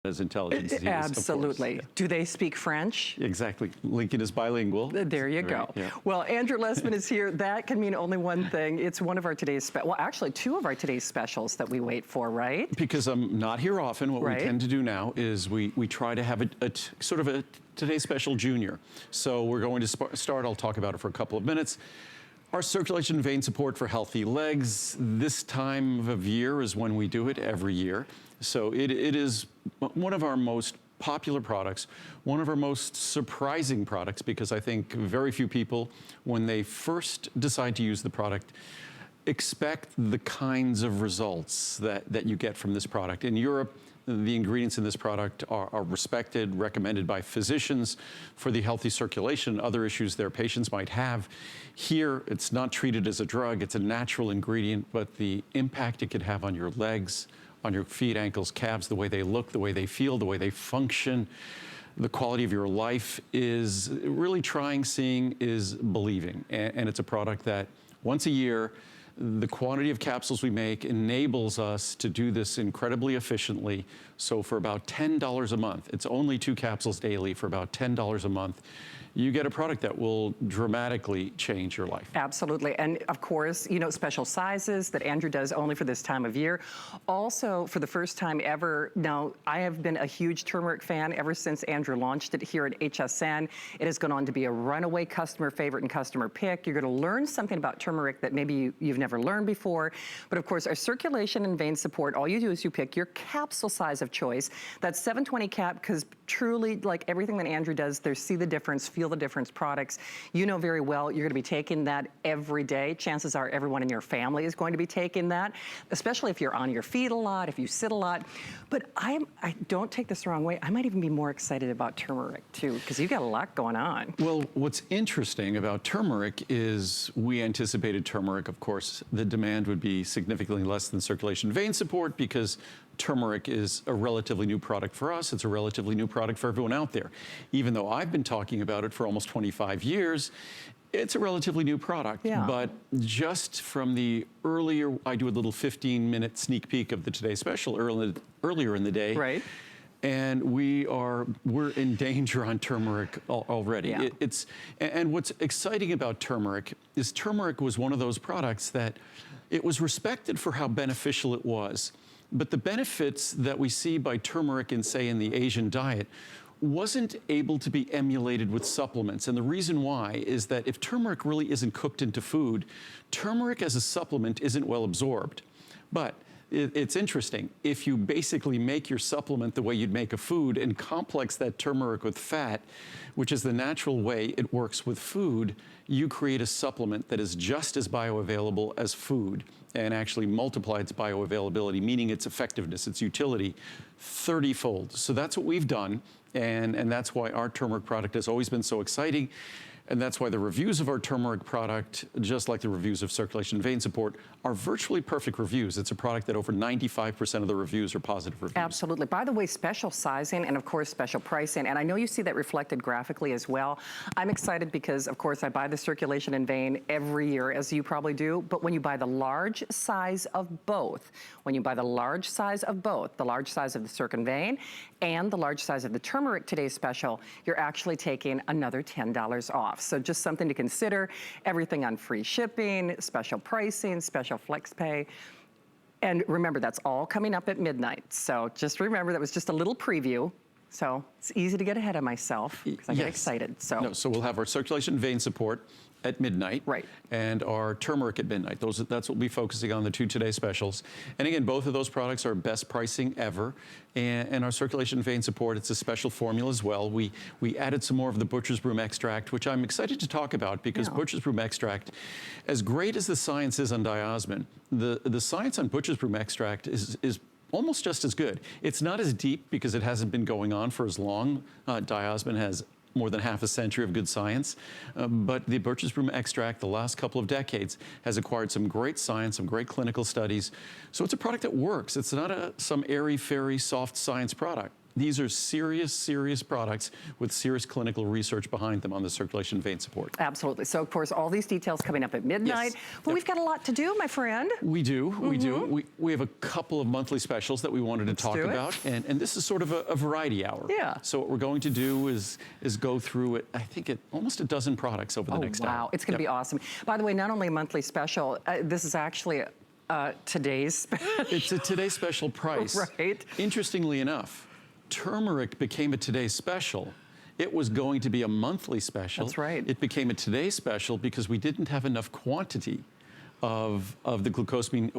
as intelligent as he is, Absolutely. of course. Do they speak French? Yeah. Exactly. Lincoln is bilingual. There you go. Yeah. Well, Andrew Lessman is here. That can mean only one thing. It's one of our today's, well, actually two of our today's specials that we wait for, right? Because I'm not here often, what we tend to do now is we try to have sort of a today's special junior. So we're going to start, I'll talk about it for a couple of minutes. Our circulation and vein support for healthy legs. This time of year is when we do it every year. So it is one of our most popular products, one of our most surprising products, because I think very few people, when they first decide to use the product, expect the kinds of results that you get from this product. In Europe, the ingredients in this product are respected, recommended by physicians for the healthy circulation, other issues their patients might have. Here, it's not treated as a drug, it's a natural ingredient, but the impact it could have on your legs, on your feet, ankles, calves, the way they look, the way they feel, the way they function, the quality of your life is really trying, seeing is believing. And it's a product that once a year, the quantity of capsules we make enables us to do this incredibly efficiently. So for about $10 a month, it's only 2 capsules daily for about $10 a month. You get a product that will dramatically change your life. Absolutely. And of course, you know, special sizes that Andrew does only for this time of year. Also, for the first time ever, now I have been a huge turmeric fan ever since Andrew launched it here at HSN. It has gone on to be a runaway customer favorite and customer pick. You're going to learn something about turmeric that maybe you've never learned before. But of course, our circulation and vein support, all you do is you pick your capsule size of choice. That's 720 cap, because truly, like everything that Andrew does, there's see the difference, feel the difference products. You know very well you're going to be taking that every day. Chances are everyone in your family is going to be taking that, especially if you're on your feet a lot, if you sit a lot. But I don't take this the wrong way. I might even be more excited about turmeric too, because you've got a lot going on. Well, what's interesting about turmeric is we anticipated turmeric, of course, the demand would be significantly less than circulation vein support because turmeric is a relatively new product for us. It's a relatively new product for everyone out there. Even though I've been talking about it for almost 25 years, it's a relatively new product. Yeah. But just from the earlier, I do a little 15-minute sneak peek of the Today Special earlier in the day. Right. And we're in danger on turmeric already. Yeah. And what's exciting about turmeric is turmeric was one of those products that it was respected for how beneficial it was. But the benefits that we see by turmeric in, say, in the Asian diet wasn't able to be emulated with supplements. And the reason why is that if turmeric really isn't cooked into food, turmeric as a supplement isn't well absorbed. But it's interesting. If you basically make your supplement the way you'd make a food and complex that turmeric with fat, which is the natural way it works with food, you create a supplement that is just as bioavailable as food and actually multiply its bioavailability, meaning its effectiveness, its utility, 30-fold. So that's what we've done, and that's why our turmeric product has always been so exciting. And that's why the reviews of our turmeric product, just like the reviews of circulation and vein support, are virtually perfect reviews. It's a product that over 95% of the reviews are positive reviews. Absolutely. By the way, special sizing and of course special pricing. And I know you see that reflected graphically as well. I'm excited because of course I buy the circulation and vein every year, as you probably do. But when you buy the large size of both, when you buy the large size of both, the large size of the circ and vein and the large size of the turmeric today's special, you're actually taking another $10 off. So just something to consider. Everything on free shipping, special pricing, special flex pay. And remember, that's all coming up at midnight. So just remember, that was just a little preview. So it's easy to get ahead of myself because I get excited. So we'll have our circulation vein support at midnight. Right. And our turmeric at midnight. That's what we'll be focusing on, the 2 Today Specials. And again, both of those products are best pricing ever. And our circulation vein support, it's a special formula as well. We added some more of the butcher's broom extract, which I'm excited to talk about because butcher's broom extract, as great as the science is on diosmin, the science on butcher's broom extract is almost just as good. It's not as deep because it hasn't been going on for as long. Diosmin has more than half a century of good science, but the butcher's broom extract the last couple of decades has acquired some great science, some great clinical studies. So it's a product that works. It's not some airy-fairy soft science product. these are serious, serious products with serious clinical research behind them on the circulation vein support. Absolutely. So, of course, all these details coming up at midnight. Yes. But we've got a lot to do, my friend. We do. We do. We have a couple of monthly specials that we wanted to talk about. And this is sort of a variety hour. Yeah. So what we're going to do is go through it, I think, almost a dozen products over the next hour. Wow. It's going to be awesome. By the way, not only a monthly special, this is actually today's special. It's a today's special price. Right. Interestingly enough, turmeric became a today's special. It was going to be a monthly special. That's right. It became a today's special because we didn't have enough quantity of the glucosamine.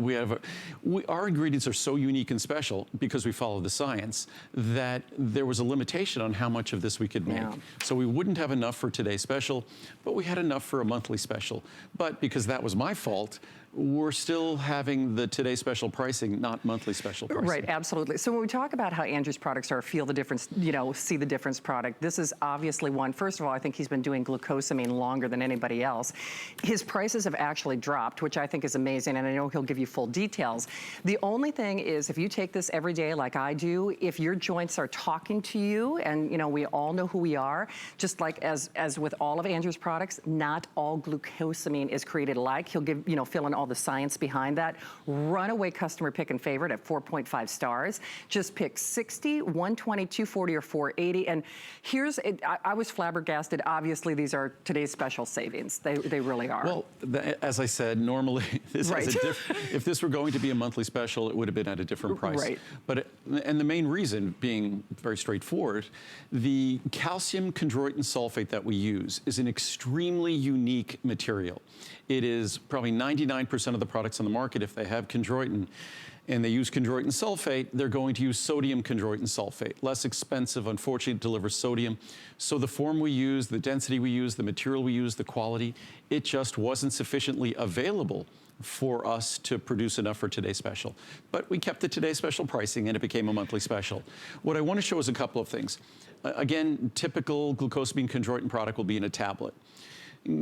Our ingredients are so unique and special because we follow the science that there was a limitation on how much of this we could make. Yeah. So we wouldn't have enough for today's special, but we had enough for a monthly special. But because that was my fault, we're still having the today special pricing, not monthly special pricing. Right, absolutely. So when we talk about how Andrew's products are, feel the difference, see the difference product, this is obviously one. First of all, I think he's been doing glucosamine longer than anybody else. His prices have actually dropped, which I think is amazing, and I know he'll give you full details. The only thing is, if you take this every day like I do, if your joints are talking to you, and we all know who we are, just like as with all of Andrew's products, not all glucosamine is created alike. He'll give, fill in all the science behind that. Runaway customer pick and favorite at 4.5 stars. Just pick 60, 120, 240, or 480. And here's, I was flabbergasted. Obviously, these are today's special savings. They really are. Well, as I said, normally, if this were going to be a monthly special, it would have been at a different price. Right. And the main reason being very straightforward, the calcium chondroitin sulfate that we use is an extremely unique material. It is probably 99% of the products on the market, if they have chondroitin and they use chondroitin sulfate, they're going to use sodium chondroitin sulfate. Less expensive, unfortunately, it delivers sodium. So the form we use, the density we use, the material we use, the quality, it just wasn't sufficiently available for us to produce enough for today's special. But we kept the today's special pricing and it became a monthly special. What I want to show is a couple of things. Again, typical glucosamine chondroitin product will be in a tablet.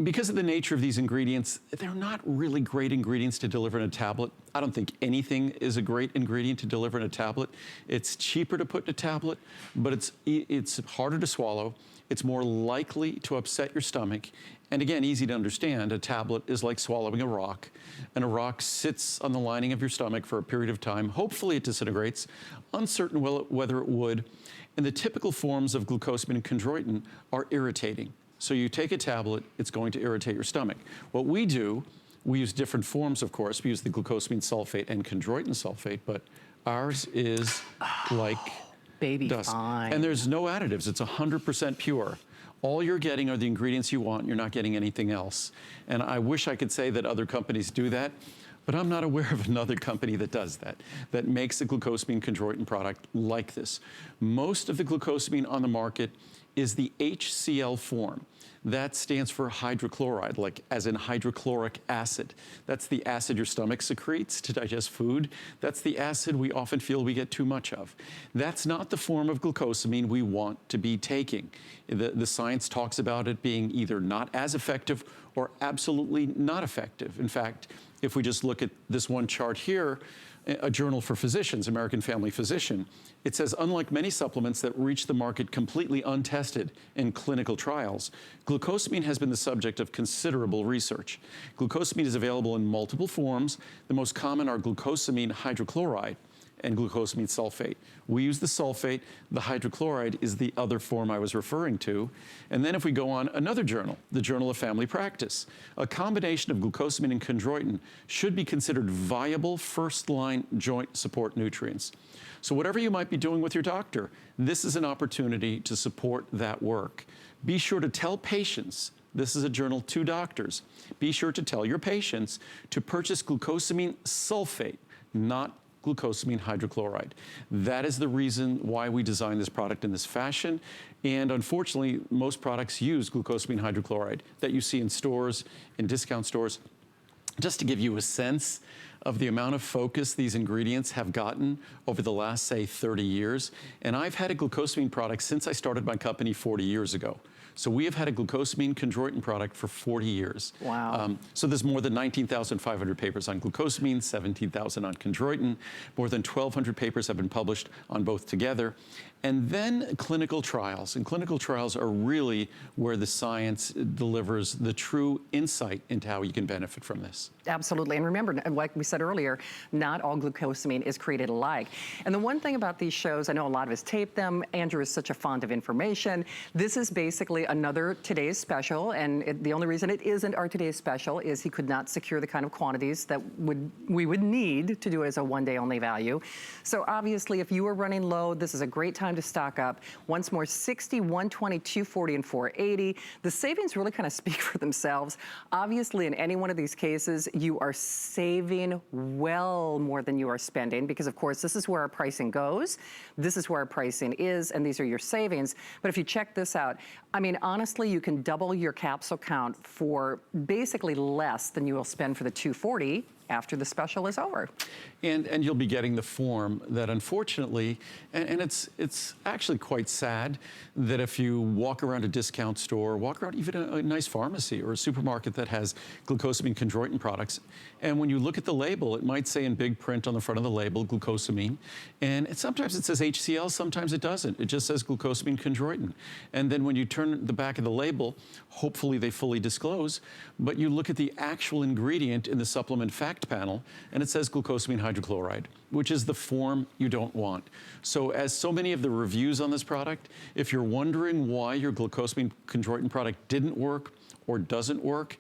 Because of the nature of these ingredients, they're not really great ingredients to deliver in a tablet. I don't think anything is a great ingredient to deliver in a tablet. It's cheaper to put in a tablet, but it's harder to swallow. It's more likely to upset your stomach. And again, easy to understand, a tablet is like swallowing a rock, and a rock sits on the lining of your stomach for a period of time. Hopefully it disintegrates, uncertain whether it would. And the typical forms of glucosamine and chondroitin are irritating. So you take a tablet, it's going to irritate your stomach. What we do, we use different forms, of course. We use the glucosamine sulfate and chondroitin sulfate, but ours is like baby dust. fine. And there's no additives. It's 100% pure. All you're getting are the ingredients you want. You're not getting anything else. And I wish I could say that other companies do that, but I'm not aware of another company that does that, that makes a glucosamine chondroitin product like this. Most of the glucosamine on the market is the HCl form. That stands for hydrochloride, like as in hydrochloric acid. That's the acid your stomach secretes to digest food. That's the acid we often feel we get too much of. That's not the form of glucosamine we want to be taking. The science talks about it being either not as effective or absolutely not effective. In fact, if we just look at this one chart here, a journal for physicians, American Family Physician, it says, unlike many supplements that reach the market completely untested in clinical trials, glucosamine has been the subject of considerable research. Glucosamine is available in multiple forms. The most common are glucosamine hydrochloride and glucosamine sulfate. We use the sulfate. The hydrochloride is the other form I was referring to. And then if we go on another journal, the Journal of Family Practice, a combination of glucosamine and chondroitin should be considered viable first-line joint support nutrients. So whatever you might be doing with your doctor, this is an opportunity to support that work. Be sure to tell patients, this is a journal to doctors, be sure to tell your patients to purchase glucosamine sulfate, not glucosamine hydrochloride. That is the reason why we designed this product in this fashion. And unfortunately, most products use glucosamine hydrochloride that you see in stores, in discount stores. Just to give you a sense of the amount of focus these ingredients have gotten over the last, say, 30 years. And I've had a glucosamine product since I started my company 40 years ago. So we have had a glucosamine chondroitin product for 40 years. Wow. So there's more than 19,500 papers on glucosamine, 17,000 on chondroitin. More than 1,200 papers have been published on both together. and then clinical trials. And clinical trials are really where the science delivers the true insight into how you can benefit from this. Absolutely. And remember, like we said earlier, not all glucosamine is created alike. And the one thing about these shows, I know a lot of us tape them. Andrew is such a font of information. This is basically another Today's Special. And the only reason it isn't our Today's Special is he could not secure the kind of quantities that we would need to do it as a one-day only value. So obviously, if you are running low, this is a great time to stock up. Once more, 60, 120, 240, and 480. The savings really kind of speak for themselves. Obviously, in any one of these cases, you are saving well more than you are spending because, of course, this is where our pricing goes. This is where our pricing is, and these are your savings. But if you check this out, I mean, honestly, you can double your capsule count for basically less than you will spend for the 240 after the special is over. And you'll be getting the form that unfortunately, and it's actually quite sad that if you walk around a discount store, walk around even a nice pharmacy or a supermarket that has glucosamine chondroitin products, and when you look at the label, it might say in big print on the front of the label, glucosamine, and sometimes it says HCl, sometimes it doesn't. It just says glucosamine chondroitin. And then when you turn the back of the label, hopefully they fully disclose, but you look at the actual ingredient in the supplement fact panel, and it says glucosamine hydrochloride, which is the form you don't want. So as so many of the reviews on this product, if you're wondering why your glucosamine chondroitin product didn't work or doesn't work,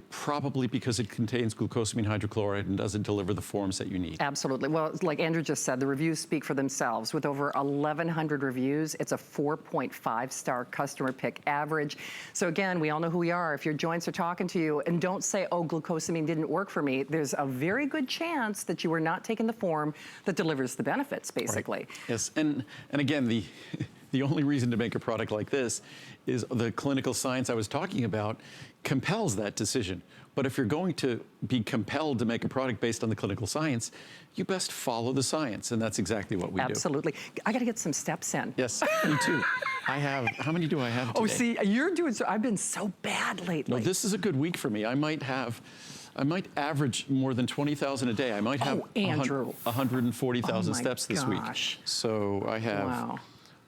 probably because it contains glucosamine hydrochloride and doesn't deliver the forms that you need. Absolutely. Well, like Andrew just said, the reviews speak for themselves. With over 1,100 reviews, it's a 4.5-star customer pick average. So again, we all know who we are. If your joints are talking to you, and don't say, oh, glucosamine didn't work for me, there's a very good chance that you are not taking the form that delivers the benefits, basically. Right. Yes, and again, the only reason to make a product like this is the clinical science I was talking about compels that decision. But if you're going to be compelled to make a product based on the clinical science, you best follow the science, and that's exactly what we do. Absolutely. I got to get some steps in. Yes, me too. I have, how many do I have today? Oh, see, you're doing so, I've been so bad lately. No, this is a good week for me. I might average more than 20,000 a day. I might have 140,000 steps this week. So I have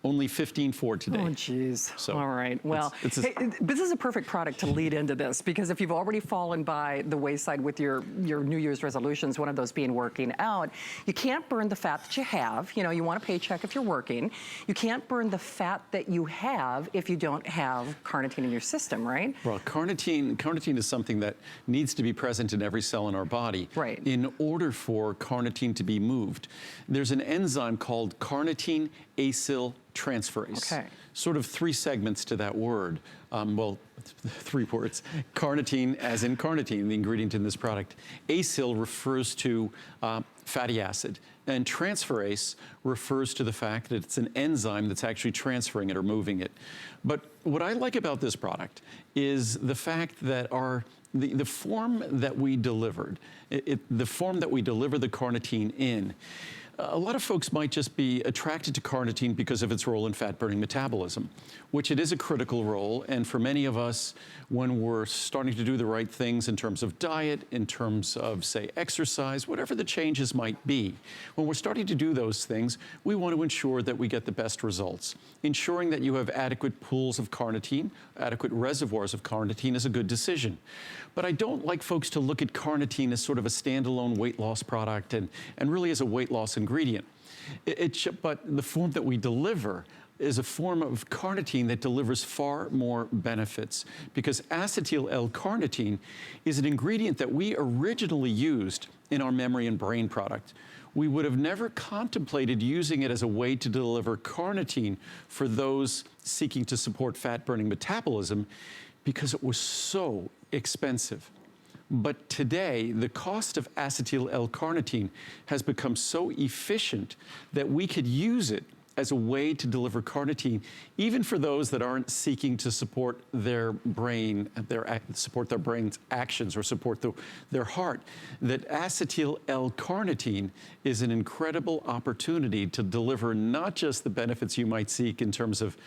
only 15 for today. Oh, geez. So all right. Well, hey, this is a perfect product to lead into this, because if you've already fallen by the wayside with your New Year's resolutions, one of those being working out, you can't burn the fat that you have. You know, you want a paycheck if you're working. You can't burn the fat that you have if you don't have carnitine in your system, right? Well, carnitine is something that needs to be present in every cell in our body. Right. In order for carnitine to be moved, there's an enzyme called carnitine acyl transferase. Okay. Sort of three segments to that word. Well, three words. Carnitine, as in carnitine, the ingredient in this product. Acyl refers to fatty acid, and transferase refers to the fact that it's an enzyme that's actually transferring it or moving it. But what I like about this product is the fact that the form that we delivered, the form that we deliver the carnitine in, a lot of folks might just be attracted to carnitine because of its role in fat-burning metabolism, which it is a critical role. And for many of us, when we're starting to do the right things in terms of diet, in terms of, say, exercise, whatever the changes might be, when we're starting to do those things, we want to ensure that we get the best results. Ensuring that you have adequate pools of carnitine, adequate reservoirs of carnitine is a good decision. But I don't like folks to look at carnitine as sort of a standalone weight loss product and really as a weight loss ingredient. But the form that we deliver is a form of carnitine that delivers far more benefits, because acetyl L-carnitine is an ingredient that we originally used in our memory and brain product. We would have never contemplated using it as a way to deliver carnitine for those seeking to support fat-burning metabolism, because it was so expensive. But today, the cost of acetyl L-carnitine has become so efficient that we could use it as a way to deliver carnitine, even for those that aren't seeking to support their brain, support their brain's actions or support their heart. That acetyl L-carnitine is an incredible opportunity to deliver not just the benefits you might seek in terms of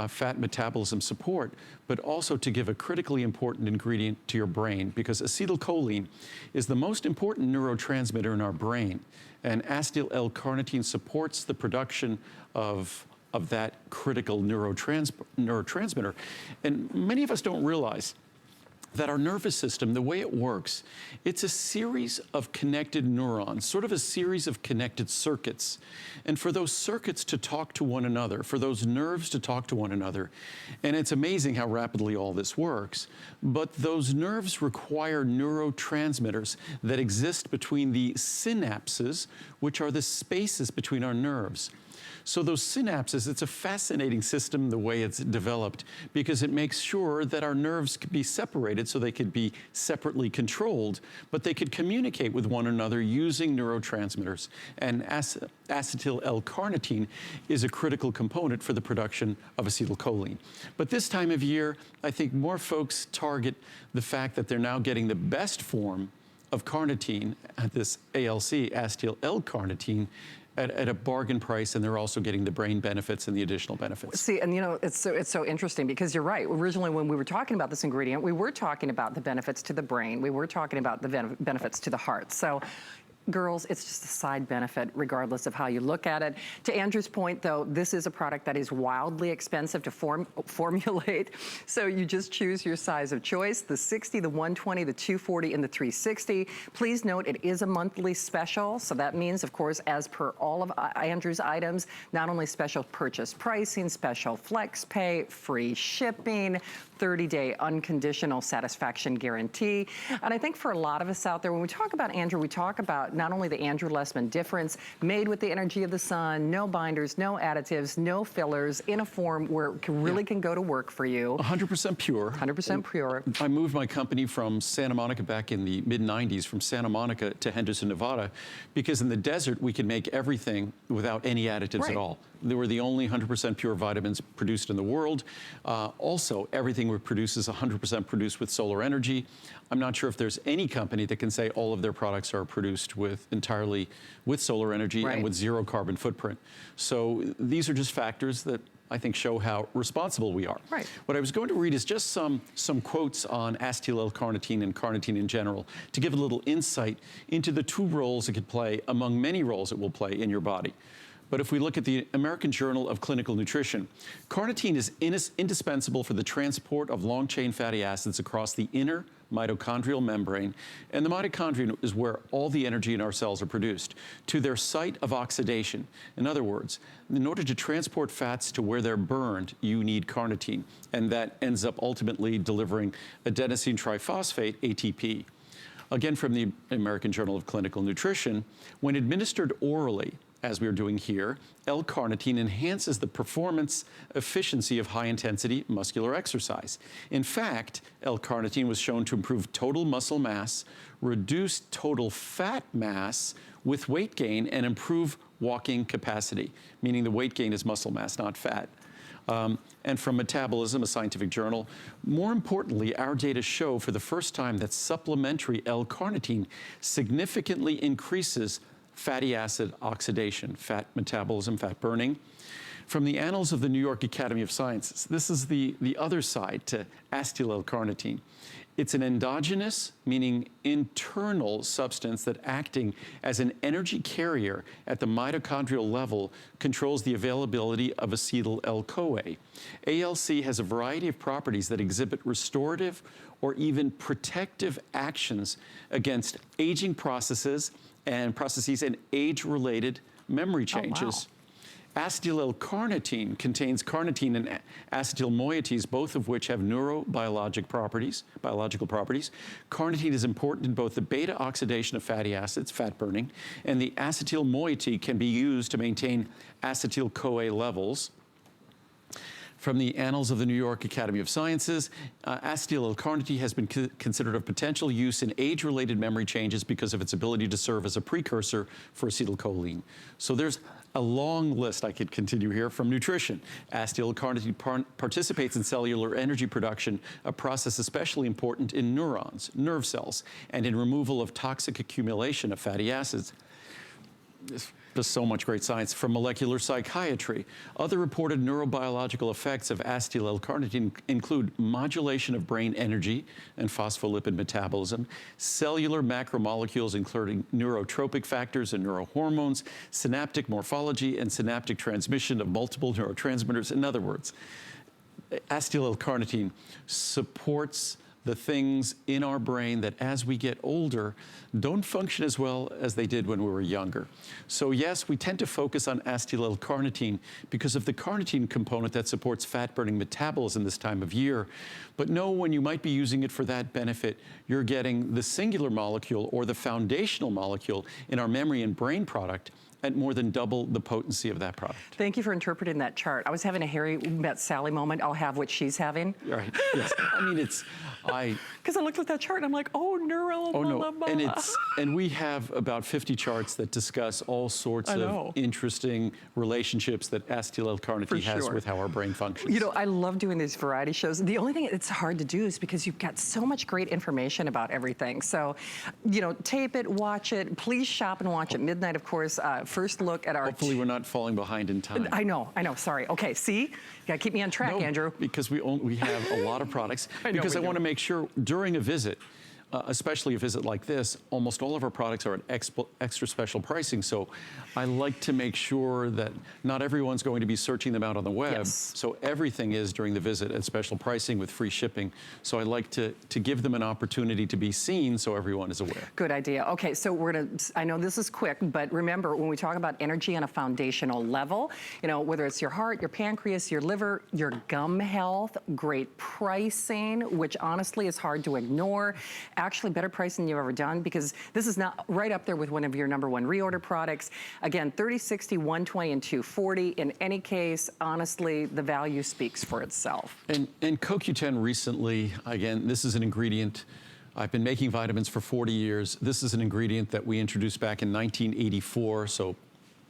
fat metabolism support, but also to give a critically important ingredient to your brain, because acetylcholine is the most important neurotransmitter in our brain. And acetyl L-carnitine supports the production of of that critical neurotransmitter. And many of us don't realize that our nervous system, the way it works, it's a series of connected neurons, sort of a series of connected circuits. And for those circuits to talk to one another, for those nerves to talk to one another, and it's amazing how rapidly all this works, but those nerves require neurotransmitters that exist between the synapses, which are the spaces between our nerves. So those synapses, it's a fascinating system the way it's developed, because it makes sure that our nerves can be separated so they could be separately controlled, but they could communicate with one another using neurotransmitters. And acetyl L-carnitine is a critical component for the production of acetylcholine. But this time of year, I think more folks target the fact that they're now getting the best form of carnitine, this ALC, acetyl L-carnitine, at a bargain price, and they're also getting the brain benefits and the additional benefits. See, and you know, it's so interesting, because you're right. Originally, when we were talking about this ingredient, we were talking about the benefits to the brain. We were talking about the benefits to the heart. So, girls, it's just a side benefit regardless of how you look at it. To Andrew's point, though, this is a product that is wildly expensive to formulate. So you just choose your size of choice, the 60, the 120, the 240, and the 360. Please note it is a monthly special. So that means, of course, as per all of Andrew's items, not only special purchase pricing, special flex pay, free shipping, 30-day unconditional satisfaction guarantee. And I think for a lot of us out there, when we talk about Andrew, we talk about not only the Andrew Lessman difference, made with the energy of the sun, no binders, no additives, no fillers, in a form where it really can go to work for you. 100% pure. 100% pure. I moved my company from Santa Monica back in the mid-90s, from Santa Monica to Henderson, Nevada, because in the desert we could make everything without any additives at all. They were the only 100% pure vitamins produced in the world. Also, everything we produce is 100% produced with solar energy. I'm not sure if there's any company that can say all of their products are produced entirely with solar energy and with zero carbon footprint. So these are just factors that I think show how responsible we are. What I was going to read is just some quotes on acetyl L-carnitine and carnitine in general, to give a little insight into the two roles it could play among many roles it will play in your body. But if we look at the American Journal of Clinical Nutrition, carnitine is indispensable for the transport of long-chain fatty acids across the inner mitochondrial membrane, and the mitochondria is where all the energy in our cells are produced, to their site of oxidation. In other words, in order to transport fats to where they're burned, you need carnitine, and that ends up ultimately delivering adenosine triphosphate, ATP. Again, from the American Journal of Clinical Nutrition, when administered orally, as we are doing here, L-carnitine enhances the performance efficiency of high-intensity muscular exercise. In fact, L-carnitine was shown to improve total muscle mass, reduce total fat mass with weight gain, and improve walking capacity, meaning the weight gain is muscle mass, not fat. And from Metabolism, a scientific journal, more importantly, our data show for the first time that supplementary L-carnitine significantly increases fatty acid oxidation, fat metabolism, fat burning. From the Annals of the New York Academy of Sciences, this is the other side to acetyl L-carnitine. It's an endogenous, meaning internal substance that, acting as an energy carrier at the mitochondrial level, controls the availability of acetyl L-CoA. ALC has a variety of properties that exhibit restorative or even protective actions against aging processes and age-related memory changes. Acetyl L-carnitine contains carnitine and acetyl moieties, both of which have neurobiological properties. Carnitine is important in both the beta oxidation of fatty acids, fat burning, and the acetyl moiety can be used to maintain acetyl-CoA levels. From the Annals of the New York Academy of Sciences, acetyl L-carnitine has been considered of potential use in age-related memory changes because of its ability to serve as a precursor for acetylcholine. So there's a long list I could continue here. From nutrition, acetyl L-carnitine participates in cellular energy production, a process especially important in neurons, nerve cells, and in removal of toxic accumulation of fatty acids. There's so much great science from molecular psychiatry. Other reported neurobiological effects of acetyl L-carnitine include modulation of brain energy and phospholipid metabolism, cellular macromolecules including neurotropic factors and neurohormones, synaptic morphology, and synaptic transmission of multiple neurotransmitters. In other words, acetyl L-carnitine supports the things in our brain that as we get older don't function as well as they did when we were younger. So yes, we tend to focus on acetyl L-carnitine because of the carnitine component that supports fat-burning metabolism this time of year. But know when you might be using it for that benefit, you're getting the singular molecule or the foundational molecule in our memory and brain product at more than double the potency of that product. Thank you for interpreting that chart. I was having a Harry met Sally moment. I'll have what she's having. Right, yes. I mean, Because I looked at that chart and I'm like, oh, neuro. Oh, no. And we have about 50 charts that discuss all sorts of interesting relationships that acetyl L-carnitine has with how our brain functions. You know, I love doing these variety shows. The only thing that's hard to do is because you've got so much great information about everything. So, you know, tape it, watch it. Please shop and watch at midnight, of course. First look at our... Hopefully we're not falling behind in time. I know, sorry. Okay, see? You gotta keep me on track, Andrew. Because we have a lot of products. Because I want to make sure during a visit, especially a visit like this, almost all of our products are at extra special pricing. So I like to make sure that not everyone's going to be searching them out on the web. Yes. So everything is during the visit at special pricing with free shipping. So I like to give them an opportunity to be seen so everyone is aware. Good idea. Okay, so we're gonna, I know this is quick, but remember when we talk about energy on a foundational level, you know, whether it's your heart, your pancreas, your liver, your gum health, great pricing, which honestly is hard to ignore. Actually better pricing you've ever done because this is not right up there with one of your #1 reorder products. Again, 30, 60, 120, and 240. In any case, honestly, the value speaks for itself. And CoQ10 recently, again, this is an ingredient. I've been making vitamins for 40 years. This is an ingredient that we introduced back in 1984, so what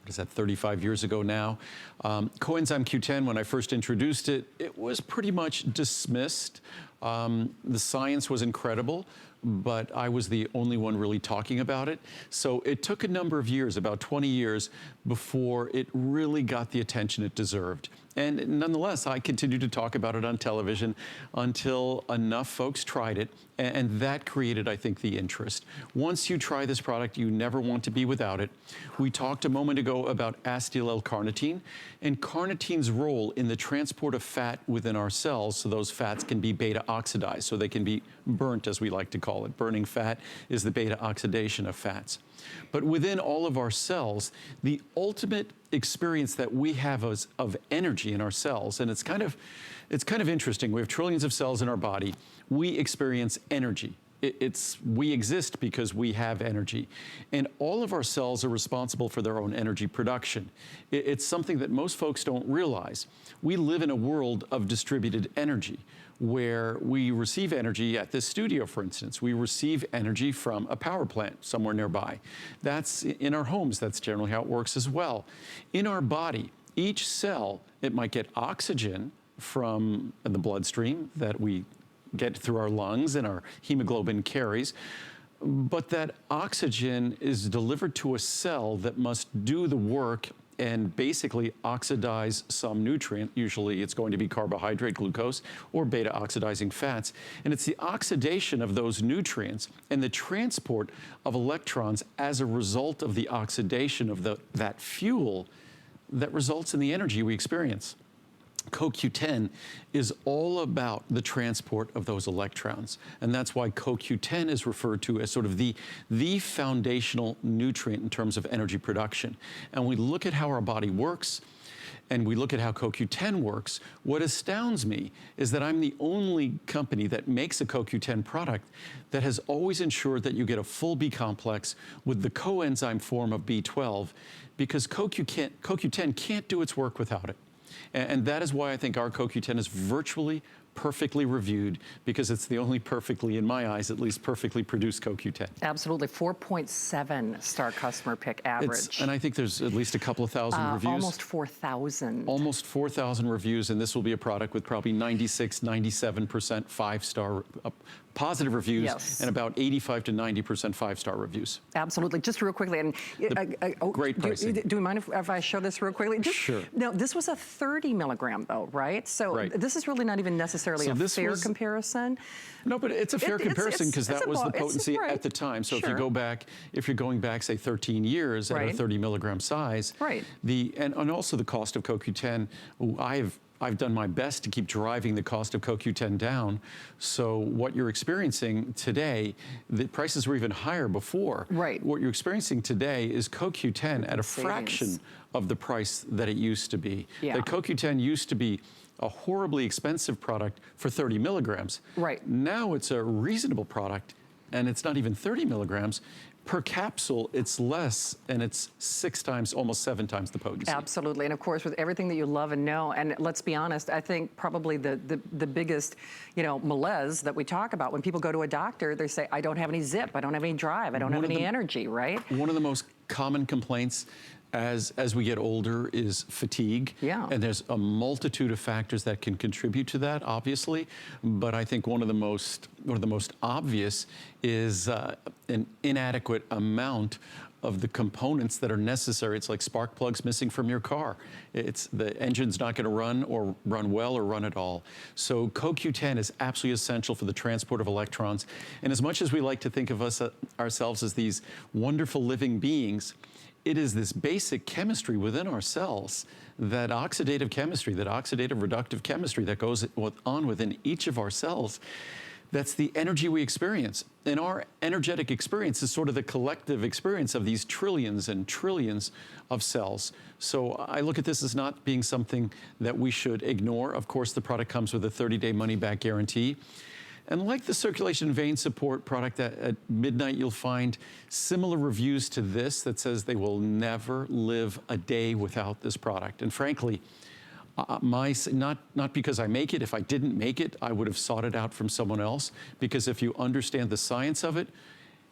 is that, 35 years ago now. Coenzyme Q10, when I first introduced it, it was pretty much dismissed. The science was incredible, but I was the only one really talking about it. So it took a number of years, about 20 years, before it really got the attention it deserved. And nonetheless, I continued to talk about it on television until enough folks tried it, and that created, I think, the interest. Once you try this product, you never want to be without it. We talked a moment ago about acetyl L-carnitine, and carnitine's role in the transport of fat within our cells, so those fats can be beta oxidized, so they can be burnt, as we like to call it. Burning fat is the beta oxidation of fats. But within all of our cells, the ultimate experience that we have of energy in our cells, and it's kind of interesting. We have trillions of cells in our body. We experience energy. We exist because we have energy. And all of our cells are responsible for their own energy production. It's something that most folks don't realize. We live in a world of distributed energy, where we receive energy at this studio, for instance. We receive energy from a power plant somewhere nearby. That's in our homes. That's generally how it works as well. In our body, each cell, it might get oxygen from the bloodstream that we get through our lungs and our hemoglobin carries, but that oxygen is delivered to a cell that must do the work and basically oxidize some nutrient. Usually it's going to be carbohydrate, glucose, or beta oxidizing fats. And it's the oxidation of those nutrients and the transport of electrons as a result of the oxidation of that fuel that results in the energy we experience. CoQ10 is all about the transport of those electrons. And that's why CoQ10 is referred to as sort of the foundational nutrient in terms of energy production. And we look at how our body works, and we look at how CoQ10 works. What astounds me is that I'm the only company that makes a CoQ10 product that has always ensured that you get a full B complex with the coenzyme form of B12, because CoQ10 can't do its work without it. And that is why I think our CoQ10 is virtually perfectly reviewed, because it's the only perfectly, in my eyes, at least perfectly produced CoQ10. Absolutely, 4.7 star customer pick average. And I think there's at least a couple of thousand reviews. Almost 4,000. Almost 4,000 reviews, and this will be a product with probably 96, 97% five-star positive reviews, yes, and about 85 to 90% five-star reviews. Absolutely. Just real quickly, and great pricing. Do you mind if I show this real quickly? Sure. Now, this was a 30 milligram, though, right? So this is really not even necessarily a fair comparison. No, but it's a fair comparison, because that was the potency at the time. So if you go back, if you're going back, say, 13 years at a 30 milligram size, and also the cost of CoQ10, I've done my best to keep driving the cost of CoQ10 down. So what you're experiencing today, the prices were even higher before. What you're experiencing today is CoQ10 at a fraction of the price that it used to be. That CoQ10 used to be a horribly expensive product for 30 milligrams. Now it's a reasonable product, and it's not even 30 milligrams. Per capsule, it's less, and it's 6 times, almost 7 times the potency. Absolutely, and of course, with everything that you love and know, and let's be honest, I think probably the biggest, malaise that we talk about when people go to a doctor, they say, I don't have any zip, I don't have any drive, I don't have any energy, right? One of the most common complaints as we get older is fatigue. And there's a multitude of factors that can contribute to that, obviously. But I think one of the most obvious is an inadequate amount of the components that are necessary. It's like spark plugs missing from your car. It's the engine's not going to run well or run at all. So CoQ10 is absolutely essential for the transport of electrons. And as much as we like to think of ourselves as these wonderful living beings, it is this basic chemistry within our cells, that oxidative chemistry, that oxidative reductive chemistry that goes on within each of our cells. That's the energy we experience. And our energetic experience is sort of the collective experience of these trillions and trillions of cells. So I look at this as not being something that we should ignore. Of course, the product comes with a 30-day money-back guarantee. And like the circulation vein support product, at midnight you'll find similar reviews to this that says they will never live a day without this product. And frankly, not because I make it. If I didn't make it, I would have sought it out from someone else, because if you understand the science of it,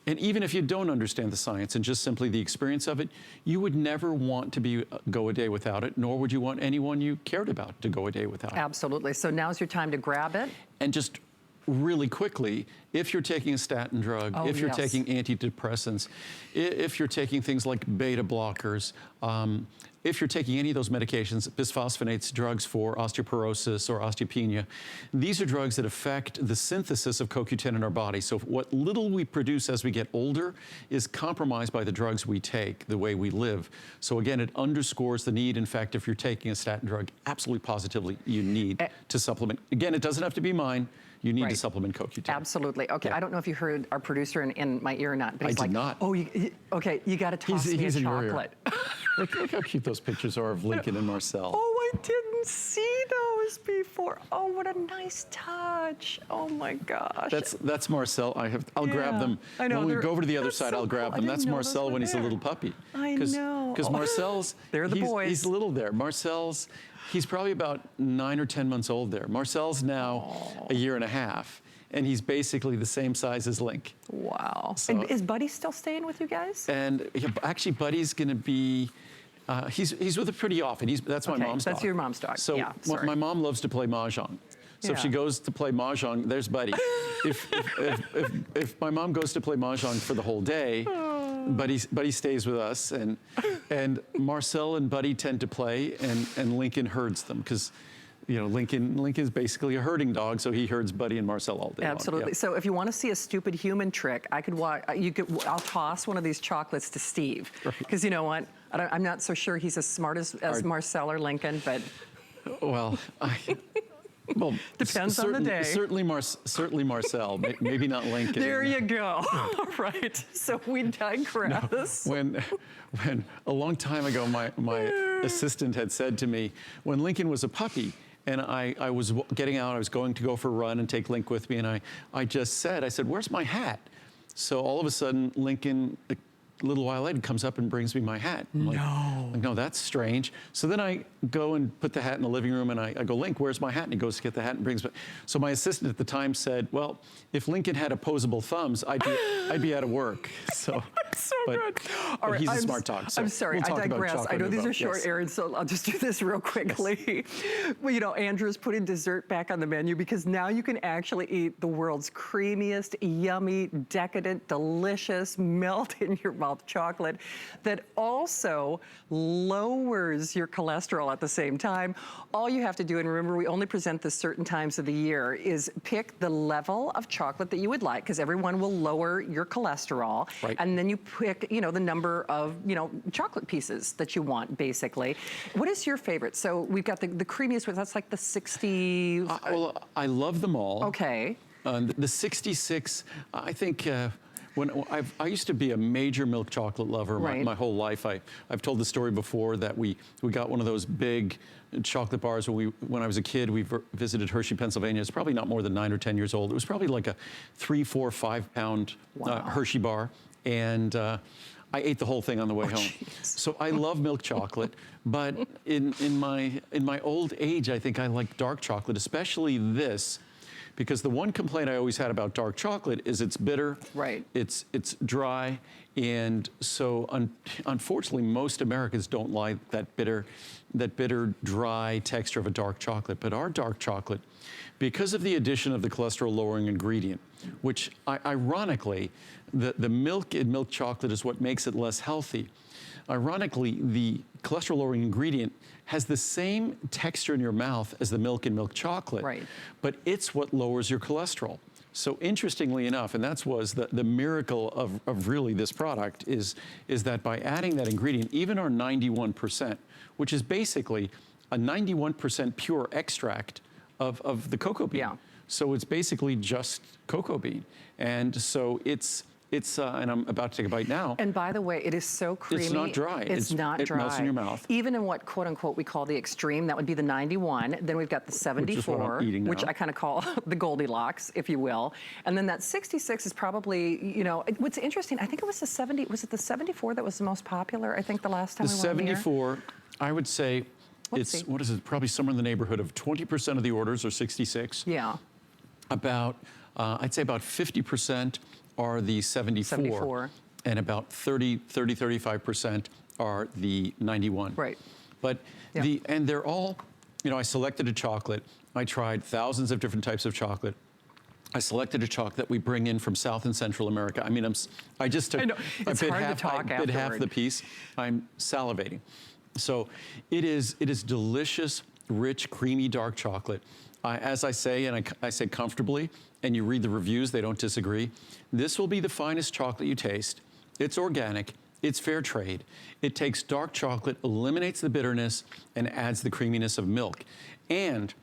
and even if you don't understand the science and just simply the experience of it, you would never want to go a day without it, nor would you want anyone you cared about to go a day without it. Absolutely. So now's your time to grab it. And just really quickly, if you're taking a statin drug, if you're taking antidepressants, if you're taking things like beta blockers, if you're taking any of those medications, bisphosphonates, drugs for osteoporosis or osteopenia, these are drugs that affect the synthesis of CoQ10 in our body. So what little we produce as we get older is compromised by the drugs we take, the way we live. So again, it underscores the need. In fact, if you're taking a statin drug, absolutely positively, you need to supplement. Again, it doesn't have to be mine. You need to supplement CoQ10. Absolutely. Okay, I don't know if you heard our producer in my ear or not, but he's like, not. Oh, okay, you got to toss me a chocolate. Look how cute those pictures are of Lincoln and Marcel. Oh, I didn't see those before. Oh, what a nice touch. Oh my gosh. That's Marcel. I'll grab them. I know, when we go over to the other side, so I'll grab them. That's Marcel when he's a little puppy. I know. Because Marcel's, they're the boys. He's little there. Marcel's, he's probably about 9 or 10 months old there. Marcel's now a year and a half. And he's basically the same size as Link. Wow. So, and is Buddy still staying with you guys? And actually, Buddy's going to be, he's with it pretty often. That's my mom's dog. That's your mom's dog. So my mom loves to play Mahjong. So if she goes to play Mahjong, there's Buddy. if my mom goes to play Mahjong for the whole day, Buddy stays with us. And Marcel and Buddy tend to play, and Lincoln herds them, because Lincoln's basically a herding dog, so he herds Buddy and Marcel all day long. Absolutely. So if you want to see a stupid human trick, I'll toss one of these chocolates to Steve, because you know what? I'm not so sure he's as smart as Marcel or Lincoln, but well, depends on the day. Certainly Marcel, maybe not Lincoln. There you go. All right. So we digress. No, when a long time ago, my assistant had said to me, when Lincoln was a puppy, and I was getting out, I was going to go for a run and take Link with me, and I said, where's my hat? So all of a sudden, Lincoln little while later, comes up and brings me my hat. I'm like, no, that's strange. So then I go and put the hat in the living room, and I go, Link, where's my hat? And he goes to get the hat and brings me. So my assistant at the time said, well, if Lincoln had opposable thumbs, I'd be out of work. So, so but, good. But All right, he's a smart talk. So I'm sorry, we'll I digress. I know these are short errands, so I'll just do this real quickly. Well, you know, Andrew's putting dessert back on the menu because now you can actually eat the world's creamiest, yummy, decadent, delicious, melt in your mouth chocolate that also lowers your cholesterol at the same time. All you have to do, and remember, we only present this certain times of the year, is pick the level of chocolate that you would like, because everyone will lower your cholesterol. Right. And then you pick, you know, the number of, you know, chocolate pieces that you want, basically. What is your favorite? So we've got the creamiest, that's like the 60. Well, I love them all. Okay. The 66, I think, I used to be a major milk chocolate lover my whole life. I've told the story before that we got one of those big chocolate bars when I was a kid. We visited Hershey, Pennsylvania. It's probably not more than 9 or 10 years old. It was probably like a 3, 4, 5 pound Hershey bar. And I ate the whole thing on the way home. Geez. So I love milk chocolate, but in my old age, I think I like dark chocolate, especially this. Because the one complaint I always had about dark chocolate is it's bitter, it's dry, and so unfortunately most Americans don't like that bitter, dry texture of a dark chocolate. But our dark chocolate, because of the addition of the cholesterol-lowering ingredient, which ironically, the milk in milk chocolate is what makes it less healthy. Ironically, the cholesterol-lowering ingredient has the same texture in your mouth as the milk in milk chocolate, but it's what lowers your cholesterol. So interestingly enough, and that was the miracle of really this product, is that by adding that ingredient, even our 91%, which is basically a 91% pure extract of the cocoa bean. So it's basically just cocoa bean. And so it's and I'm about to take a bite now. And by the way, it is so creamy. It's not dry. It's not dry. It melts in your mouth. Even in what, quote unquote, we call the extreme, that would be the 91. Then we've got the 74, which is what I'm eating now. Which I kind of call the Goldilocks, if you will. And then that 66 is probably, you know, what's interesting, I think it was the 70, was it the 74 that was the most popular, I think, the last time we were on here? 74, I would say, it's, what is it, probably somewhere in the neighborhood of 20% of the orders are 66. Yeah. About, I'd say about 50% are the 74. And about 35% are the 91. Right. But and they're all, you know, I selected a chocolate. I tried thousands of different types of chocolate. I selected a chocolate that we bring in from South and Central America. I mean, I just took, I bit half the piece. I'm salivating. So it is delicious, rich, creamy, dark chocolate. As I say, and I say comfortably, and you read the reviews, they don't disagree. This will be the finest chocolate you taste. It's organic, it's fair trade. It takes dark chocolate, eliminates the bitterness, and adds the creaminess of milk. And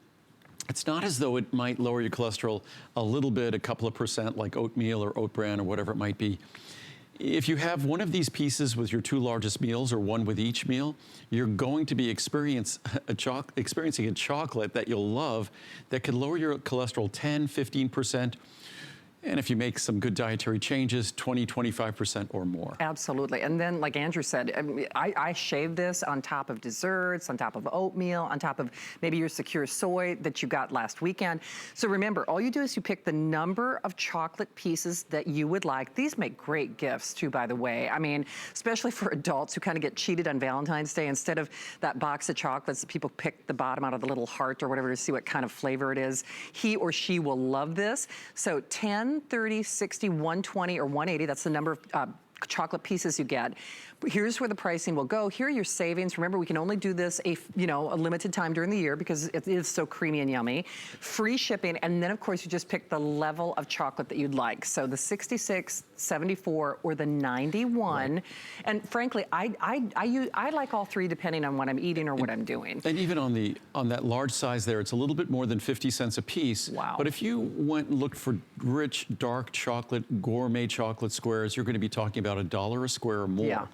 it's not as though it might lower your cholesterol a little bit, a couple of percent, like oatmeal or oat bran or whatever it might be. If you have one of these pieces with your 2 largest meals, or one with each meal, you're going to be experiencing a chocolate that you'll love that can lower your cholesterol 10, 15%. And if you make some good dietary changes, 20, 25% or more. Absolutely. And then, like Andrew said, I shave this on top of desserts, on top of oatmeal, on top of maybe your secure soy that you got last weekend. So remember, all you do is you pick the number of chocolate pieces that you would like. These make great gifts too, by the way. I mean, especially for adults who kind of get cheated on Valentine's Day. Instead of that box of chocolates that people pick the bottom out of the little heart or whatever to see what kind of flavor it is, he or she will love this. So 10, 30, 60, 120, or 180, that's the number of chocolate pieces you get. Here's where the pricing will go. Here are your savings. Remember, we can only do this a limited time during the year because it is so creamy and yummy. Free shipping, and then of course you just pick the level of chocolate that you'd like. So the 66, 74, or the 91. Right. And frankly, I like all three depending on what I'm eating or what I'm doing. And even on that large size there, it's a little bit more than 50 cents a piece. Wow. But if you went and looked for rich, dark chocolate, gourmet chocolate squares, you're going to be talking about $1 a square or more. Yeah.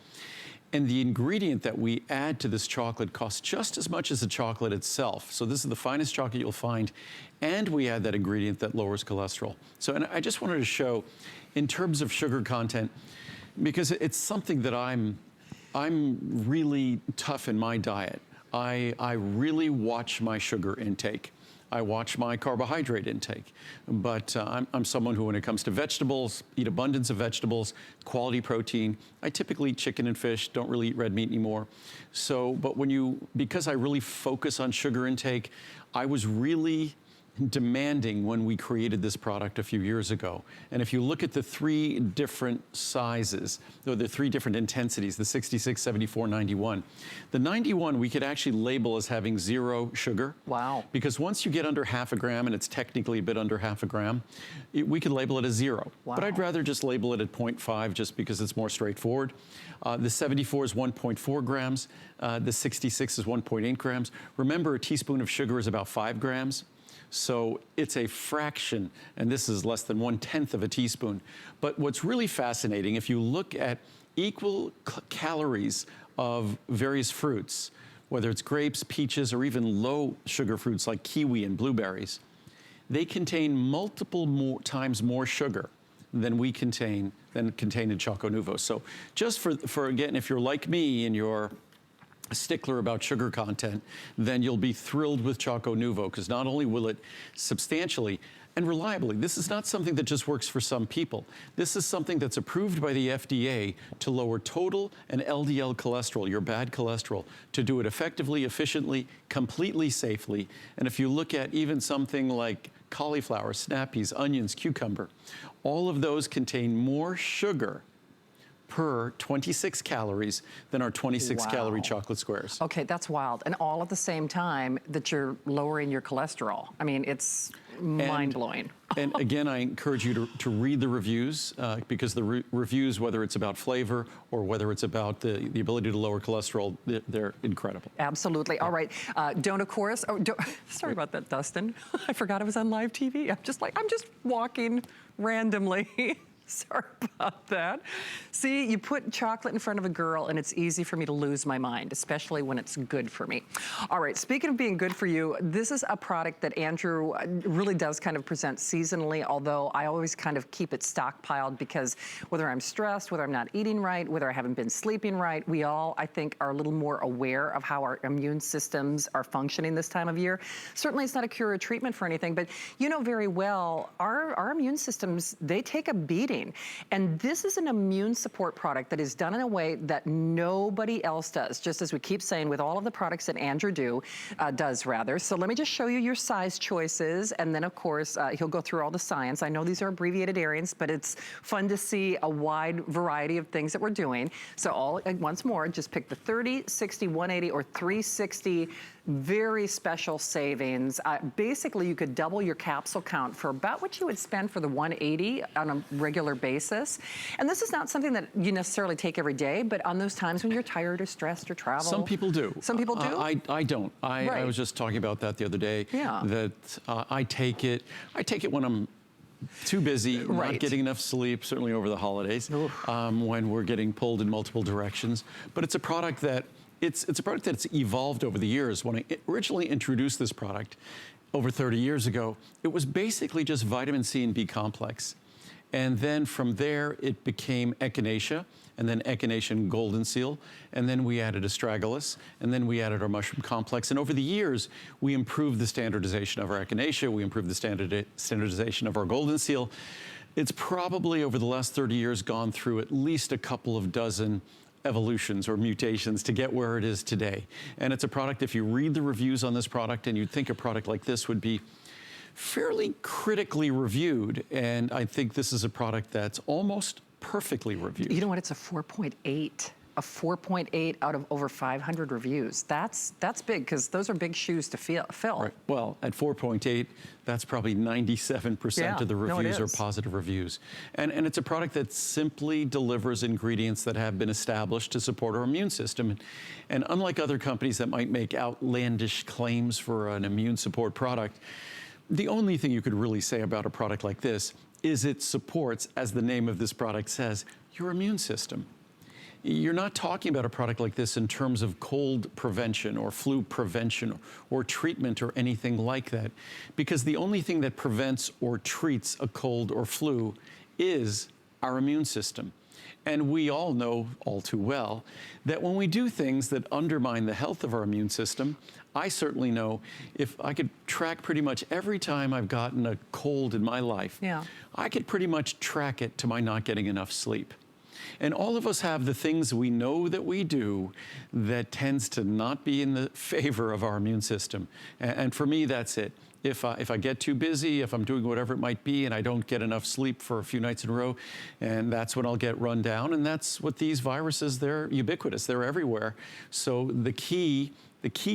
And the ingredient that we add to this chocolate costs just as much as the chocolate itself. So this is the finest chocolate you'll find. And we add that ingredient that lowers cholesterol. So, and I just wanted to show, in terms of sugar content, Because it's something that I'm really tough in my diet. I really watch my sugar intake. I watch my carbohydrate intake, but I'm someone who, when it comes to vegetables, eat abundance of vegetables, quality protein. I typically eat chicken and fish, don't really eat red meat anymore. So, but because I really focus on sugar intake, I was really demanding when we created this product a few years ago. And if you look at the 3 different sizes, or the 3 different intensities, the 66, 74, 91, the 91 we could actually label as having 0 sugar. Wow. Because once you get under half a gram, and it's technically a bit under half a gram, we could label it as 0. Wow. But I'd rather just label it at 0.5 just because it's more straightforward. The 74 is 1.4 grams. The 66 is 1.8 grams. Remember, a teaspoon of sugar is about 5 grams. So it's a fraction, and this is less than 1/10 of a teaspoon. But what's really fascinating, if you look at equal calories of various fruits, whether it's grapes, peaches, or even low sugar fruits like kiwi and blueberries, they contain multiple times more sugar than contain in Choco Nuvo. So just for again, if you're like me and you're a stickler about sugar content, then you'll be thrilled with Choco Nuvo, because not only will it substantially and reliably, this is not something that just works for some people. This is something that's approved by the FDA to lower total and LDL cholesterol, your bad cholesterol, to do it effectively, efficiently, completely safely. And if you look at even something like cauliflower, snap peas, onions, cucumber, all of those contain more sugar per 26 calories than our 26 calorie chocolate squares. Okay, that's wild. And all at the same time that you're lowering your cholesterol. I mean, it's mind-blowing. And again, I encourage you to read the reviews, because the reviews, whether it's about flavor or whether it's about the ability to lower cholesterol, they're incredible. Absolutely. All right. Don't, of course. Oh, sorry about that, Dustin. I forgot I was on live TV. I'm just walking randomly. Sorry about that. See, you put chocolate in front of a girl and it's easy for me to lose my mind, especially when it's good for me. All right, speaking of being good for you, this is a product that Andrew really does kind of present seasonally, although I always kind of keep it stockpiled, because whether I'm stressed, whether I'm not eating right, whether I haven't been sleeping right, we all, I think, are a little more aware of how our immune systems are functioning this time of year. Certainly it's not a cure or treatment for anything, but you know very well, our immune systems, they take a beating. And this is an immune support product that is done in a way that nobody else does, just as we keep saying with all of the products that Andrew does. So let me just show you your size choices, and then of course he'll go through all the science. I know these are abbreviated areas, but it's fun to see a wide variety of things that we're doing. So once more, just pick the 30, 60, 180, or 360. Very special savings. Basically, you could double your capsule count for about what you would spend for the 180 on a regular basis. And this is not something that you necessarily take every day, but on those times when you're tired or stressed or travel. Some people do. Some people do? I don't. I was just talking about that the other day. Yeah. That I take it when I'm too busy, not getting enough sleep, certainly over the holidays, when we're getting pulled in multiple directions. But it's a product that It's a product that's evolved over the years. When I originally introduced this product over 30 years ago, it was basically just vitamin C and B complex. And then from there, it became echinacea, and then echinacea and golden seal, and then we added astragalus, and then we added our mushroom complex. And over the years, we improved the standardization of our echinacea, we improved the standardization of our golden seal. It's probably, over the last 30 years, gone through at least a couple of dozen evolutions or mutations to get where it is today. And it's a product, if you read the reviews on this product, and you'd think a product like this would be fairly critically reviewed, and I think this is a product that's almost perfectly reviewed. You know what, it's a 4.8. A 4.8 out of over 500 reviews. That's big, because those are big shoes to fill. Right. Well, at 4.8, that's probably 97% of the reviews are positive reviews. And it's a product that simply delivers ingredients that have been established to support our immune system. And unlike other companies that might make outlandish claims for an immune support product, the only thing you could really say about a product like this is it supports, as the name of this product says, your immune system. You're not talking about a product like this in terms of cold prevention or flu prevention or treatment or anything like that, because the only thing that prevents or treats a cold or flu is our immune system. And we all know all too well that when we do things that undermine the health of our immune system, I certainly know if I could track pretty much every time I've gotten a cold in my life, I could pretty much track it to my not getting enough sleep. And all of us have the things we know that we do that tends to not be in the favor of our immune system. And for me, that's it. If I get too busy, if I'm doing whatever it might be and I don't get enough sleep for a few nights in a row, and that's when I'll get run down. And that's what these viruses, they're ubiquitous, they're everywhere. So the key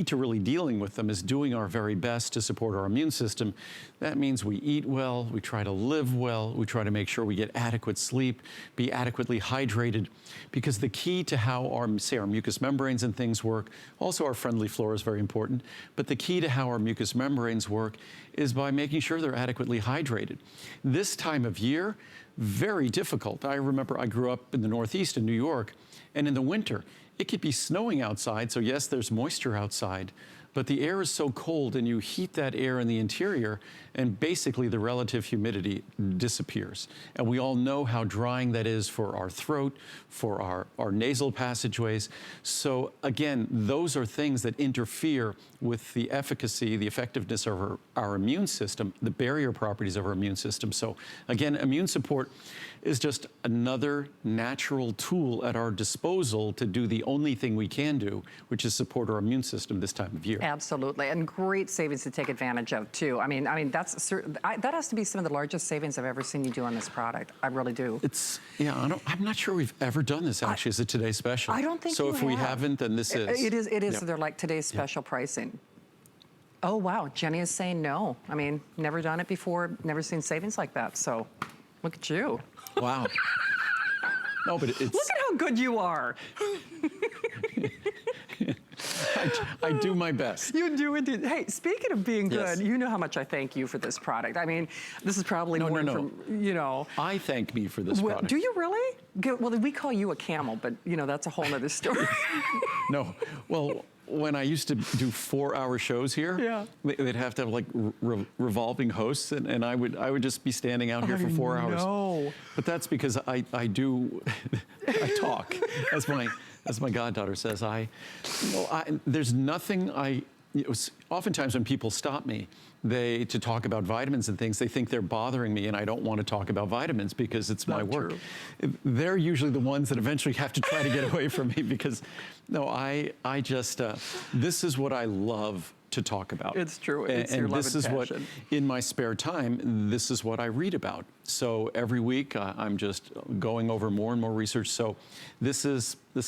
to really dealing with them is doing our very best to support our immune system. That means we eat well, we try to live well, we try to make sure we get adequate sleep, be adequately hydrated, because the key to how our mucous membranes and things work, also our friendly flora is very important, but the key to how our mucous membranes work is by making sure they're adequately hydrated. This time of year, very difficult. I remember I grew up in the Northeast in New York, and in the winter, it could be snowing outside, so yes, there's moisture outside, but the air is so cold and you heat that air in the interior and basically the relative humidity disappears. And we all know how drying that is for our throat, for our nasal passageways. So again, those are things that interfere with the efficacy, the effectiveness of our immune system, the barrier properties of our immune system. So again, immune support is just another natural tool at our disposal to do the only thing we can do, which is support our immune system this time of year. Absolutely, and great savings to take advantage of too. I mean, that has to be some of the largest savings I've ever seen you do on this product. I really do. I'm not sure we've ever done this actually as a today's special. I don't think so. You If have. we haven't, then this is. It is. Yep. They're like today's special pricing. Oh wow, Jenny is saying no. I mean, never done it before, never seen savings like that. So, look at you. Wow. No, but it's. Look at how good you are. I do my best. You do indeed. Hey, speaking of being good, you know how much I thank you for this product. I mean, this is probably more from, you know. I thank me for this product. Do you really? Well, we call you a camel, but, you know, that's a whole other story. No. Well, when I used to do 4-hour shows here, they'd have to have like revolving hosts, and I would just be standing out here for 4 hours. No. But that's because I talk, as my goddaughter says. There's nothing oftentimes when people stop me, to talk about vitamins and things, they think they're bothering me, and I don't want to talk about vitamins because it's my work. They're usually the ones that eventually have to try to get away from me because, no, I just, this is what I love to talk about. It's true. It's your love and passion. What, in my spare time, this is what I read about. So every week, I'm just going over more and more research. So this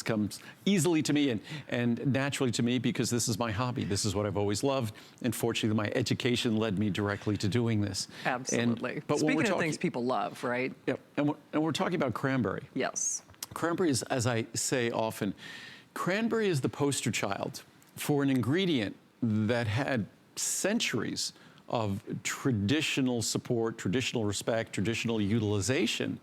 comes easily to me and naturally to me because this is my hobby. This is what I've always loved. And fortunately, my education led me directly to doing this. Absolutely. But speaking of things people love, right? Yep. And we're talking about cranberry. Yes. Cranberry is, as I say often, cranberry is the poster child for an ingredient that had centuries of traditional support, traditional respect, traditional utilization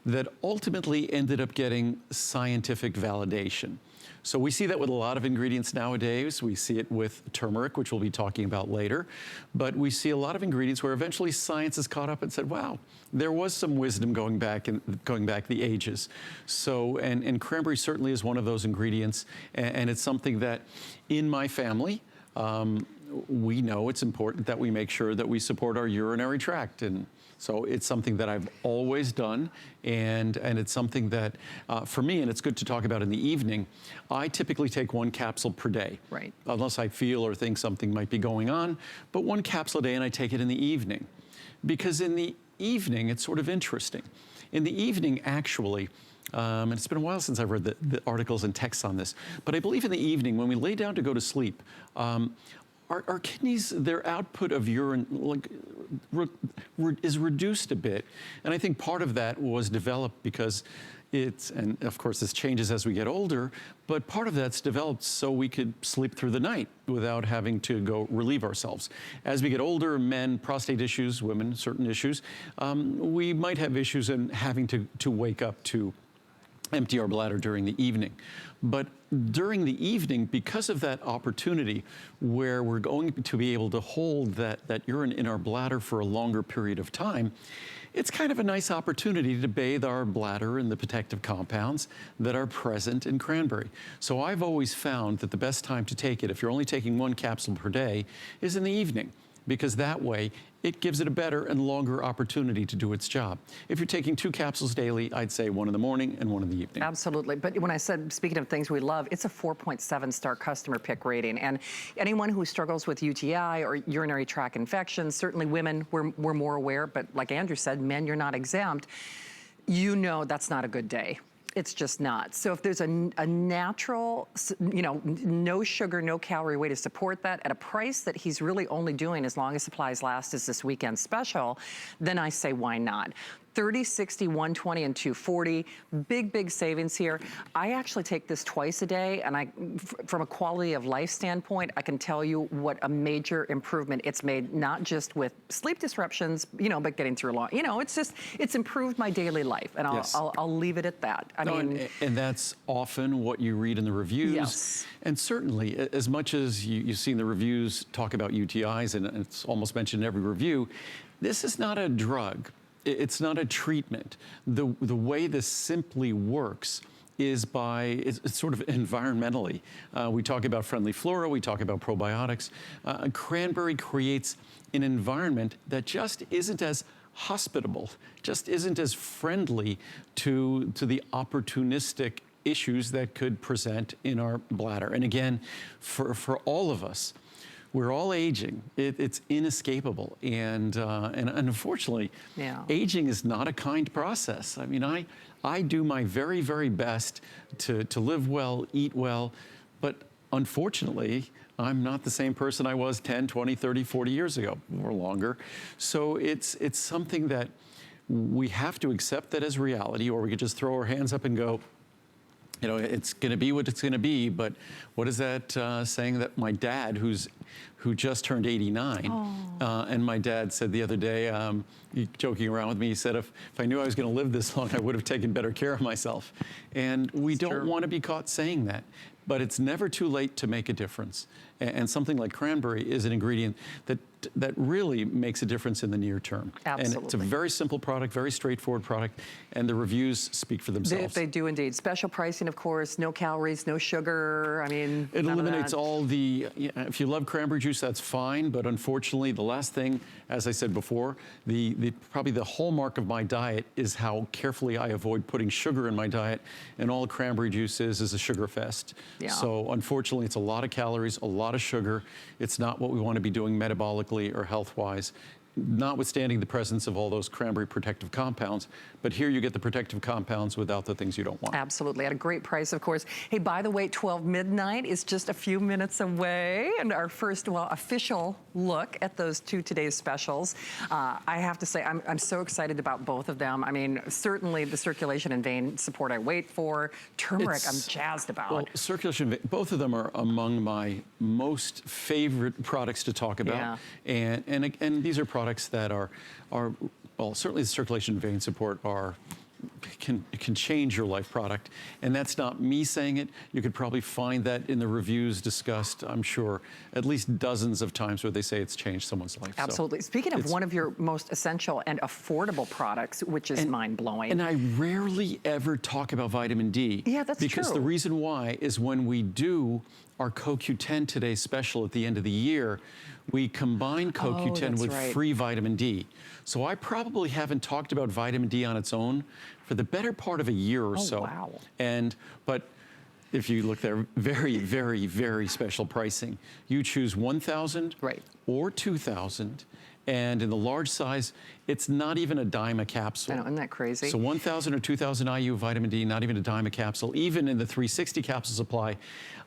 that ultimately ended up getting scientific validation. So we see that with a lot of ingredients nowadays. We see it with turmeric, which we'll be talking about later. But we see a lot of ingredients where eventually science has caught up and said, wow, there was some wisdom going back the ages. So, and cranberry certainly is one of those ingredients. And it's something that in my family, we know it's important that we make sure that we support our urinary tract. And so it's something that I've always done, and it's something that, for me, and it's good to talk about in the evening, I typically take 1 capsule per day. Right. Unless I feel or think something might be going on, but 1 capsule a day, and I take it in the evening. Because in the evening, it's sort of interesting. In the evening, actually, and it's been a while since I've read the articles and texts on this, but I believe in the evening, when we lay down to go to sleep, our kidneys, their output of urine is reduced a bit. And I think part of that was developed because and of course this changes as we get older, but part of that's developed so we could sleep through the night without having to go relieve ourselves. As we get older, men, prostate issues, women, certain issues, we might have issues in having to wake up to empty our bladder during the evening. But during the evening, because of that opportunity where we're going to be able to hold that urine in our bladder for a longer period of time, it's kind of a nice opportunity to bathe our bladder in the protective compounds that are present in cranberry. So I've always found that the best time to take it, if you're only taking 1 capsule per day, is in the evening, because that way it gives it a better and longer opportunity to do its job. If you're taking 2 capsules daily, I'd say 1 in the morning and 1 in the evening. Absolutely. But when I said, speaking of things we love, it's a 4.7-star customer pick rating. And anyone who struggles with UTI or urinary tract infections, certainly women, we're more aware, but like Andrew said, men, you're not exempt. You know that's not a good day. It's just not. So if there's a natural, no sugar, no calorie way to support that at a price that he's really only doing as long as supplies last is this weekend special, then I say why not? 30, 60, 120, and 240. Big savings here. I actually take this twice a day, and from a quality of life standpoint, I can tell you what a major improvement it's made, not just with sleep disruptions, but getting through long. It's improved my daily life, and I'll leave it at that. I mean, and that's often what you read in the reviews. Yes. And certainly, as much as you've seen the reviews talk about UTIs, and it's almost mentioned in every review, this is not a drug. It's not a treatment. The way this simply works is it's sort of environmentally. We talk about friendly flora, we talk about probiotics. Cranberry creates an environment that just isn't as hospitable, just isn't as friendly to the opportunistic issues that could present in our bladder. And again, for all of us, we're all aging. It's inescapable, and unfortunately, aging is not a kind process. I mean, I do my very best to live well, eat well, but unfortunately, I'm not the same person I was 10, 20, 30, 40 years ago or longer. So it's something that we have to accept that as reality, or we could just throw our hands up and go, it's going to be what it's going to be. But what is that saying that my dad, who just turned 89, and my dad said the other day, joking around with me, he said, if I knew I was going to live this long, I would have taken better care of myself. And we don't want to be caught saying that. But it's never too late to make a difference. And something like cranberry is an ingredient that really makes a difference in the near term. Absolutely. And it's a very simple product, very straightforward product, and the reviews speak for themselves. They do indeed. Special pricing, of course, no calories, no sugar. I mean, it eliminates all the, if you love cranberry juice, that's fine, but unfortunately, the last thing, as I said before, probably the hallmark of my diet is how carefully I avoid putting sugar in my diet, and all cranberry juice is a sugar fest. Yeah. So unfortunately, it's a lot of calories, a lot of sugar. It's not what we want to be doing metabolically or health-wise, notwithstanding the presence of all those cranberry protective compounds. But here you get the protective compounds without the things you don't want. Absolutely, at a great price, of course. Hey, by the way, 12 midnight is just a few minutes away, and our first, official look at those 2 today's specials. I have to say, I'm so excited about both of them. I mean, certainly the circulation and vein support I wait for. Turmeric, I'm jazzed about. Well, circulation, both of them are among my most favorite products to talk about. Yeah. And these are products that are well, certainly the circulation and vein support can change your life product. And that's not me saying it. You could probably find that in the reviews discussed, I'm sure, at least dozens of times where they say it's changed someone's life. Absolutely. So speaking of one of your most essential and affordable products, which is mind-blowing. And I rarely ever talk about vitamin D. Yeah, that's true. Because the reason why is when we do our CoQ10 Today special at the end of the year, we combine CoQ10 with free vitamin D. So I probably haven't talked about vitamin D on its own for the better part of a year or so. Wow. But if you look there, very special pricing. You choose 1,000 or 2,000. And in the large size, it's not even a dime a capsule. I know, isn't that crazy? So 1,000 or 2,000 IU vitamin D, not even a dime a capsule. Even in the 360 capsule supply,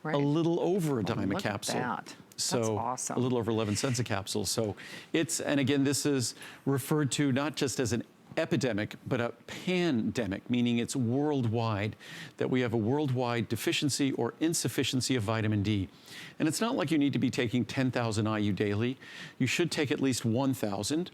a little over a dime a capsule. Look at that. So that's awesome. A little over 11 cents a capsule. So and again, this is referred to not just as an epidemic, but a pandemic, meaning it's worldwide, that we have a worldwide deficiency or insufficiency of vitamin D. And it's not like you need to be taking 10,000 IU daily. You should take at least 1,000.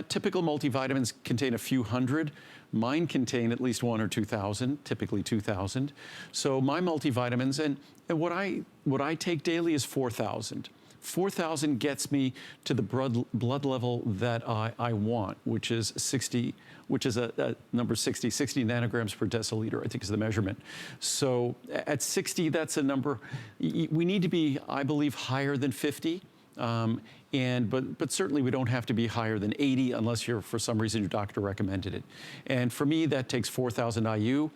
Typical multivitamins contain a few hundred. Mine contain at least 1,000 or 2,000, typically 2,000. So my multivitamins, and what I take daily is 4,000. 4,000 gets me to the blood level that I want, which is 60, which is a number 60 nanograms per deciliter, I think is the measurement. So at 60, that's a number, we need to be, I believe, higher than 50. But certainly we don't have to be higher than 80 unless for some reason your doctor recommended it. And for me, that takes 4,000 IU.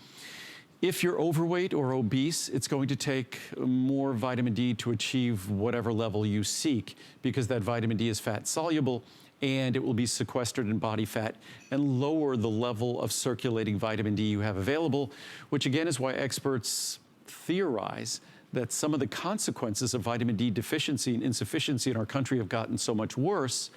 If you're overweight or obese, it's going to take more vitamin D to achieve whatever level you seek, because that vitamin D is fat soluble and it will be sequestered in body fat and lower the level of circulating vitamin D you have available, which again is why experts theorize that some of the consequences of vitamin D deficiency and insufficiency in our country have gotten so much worse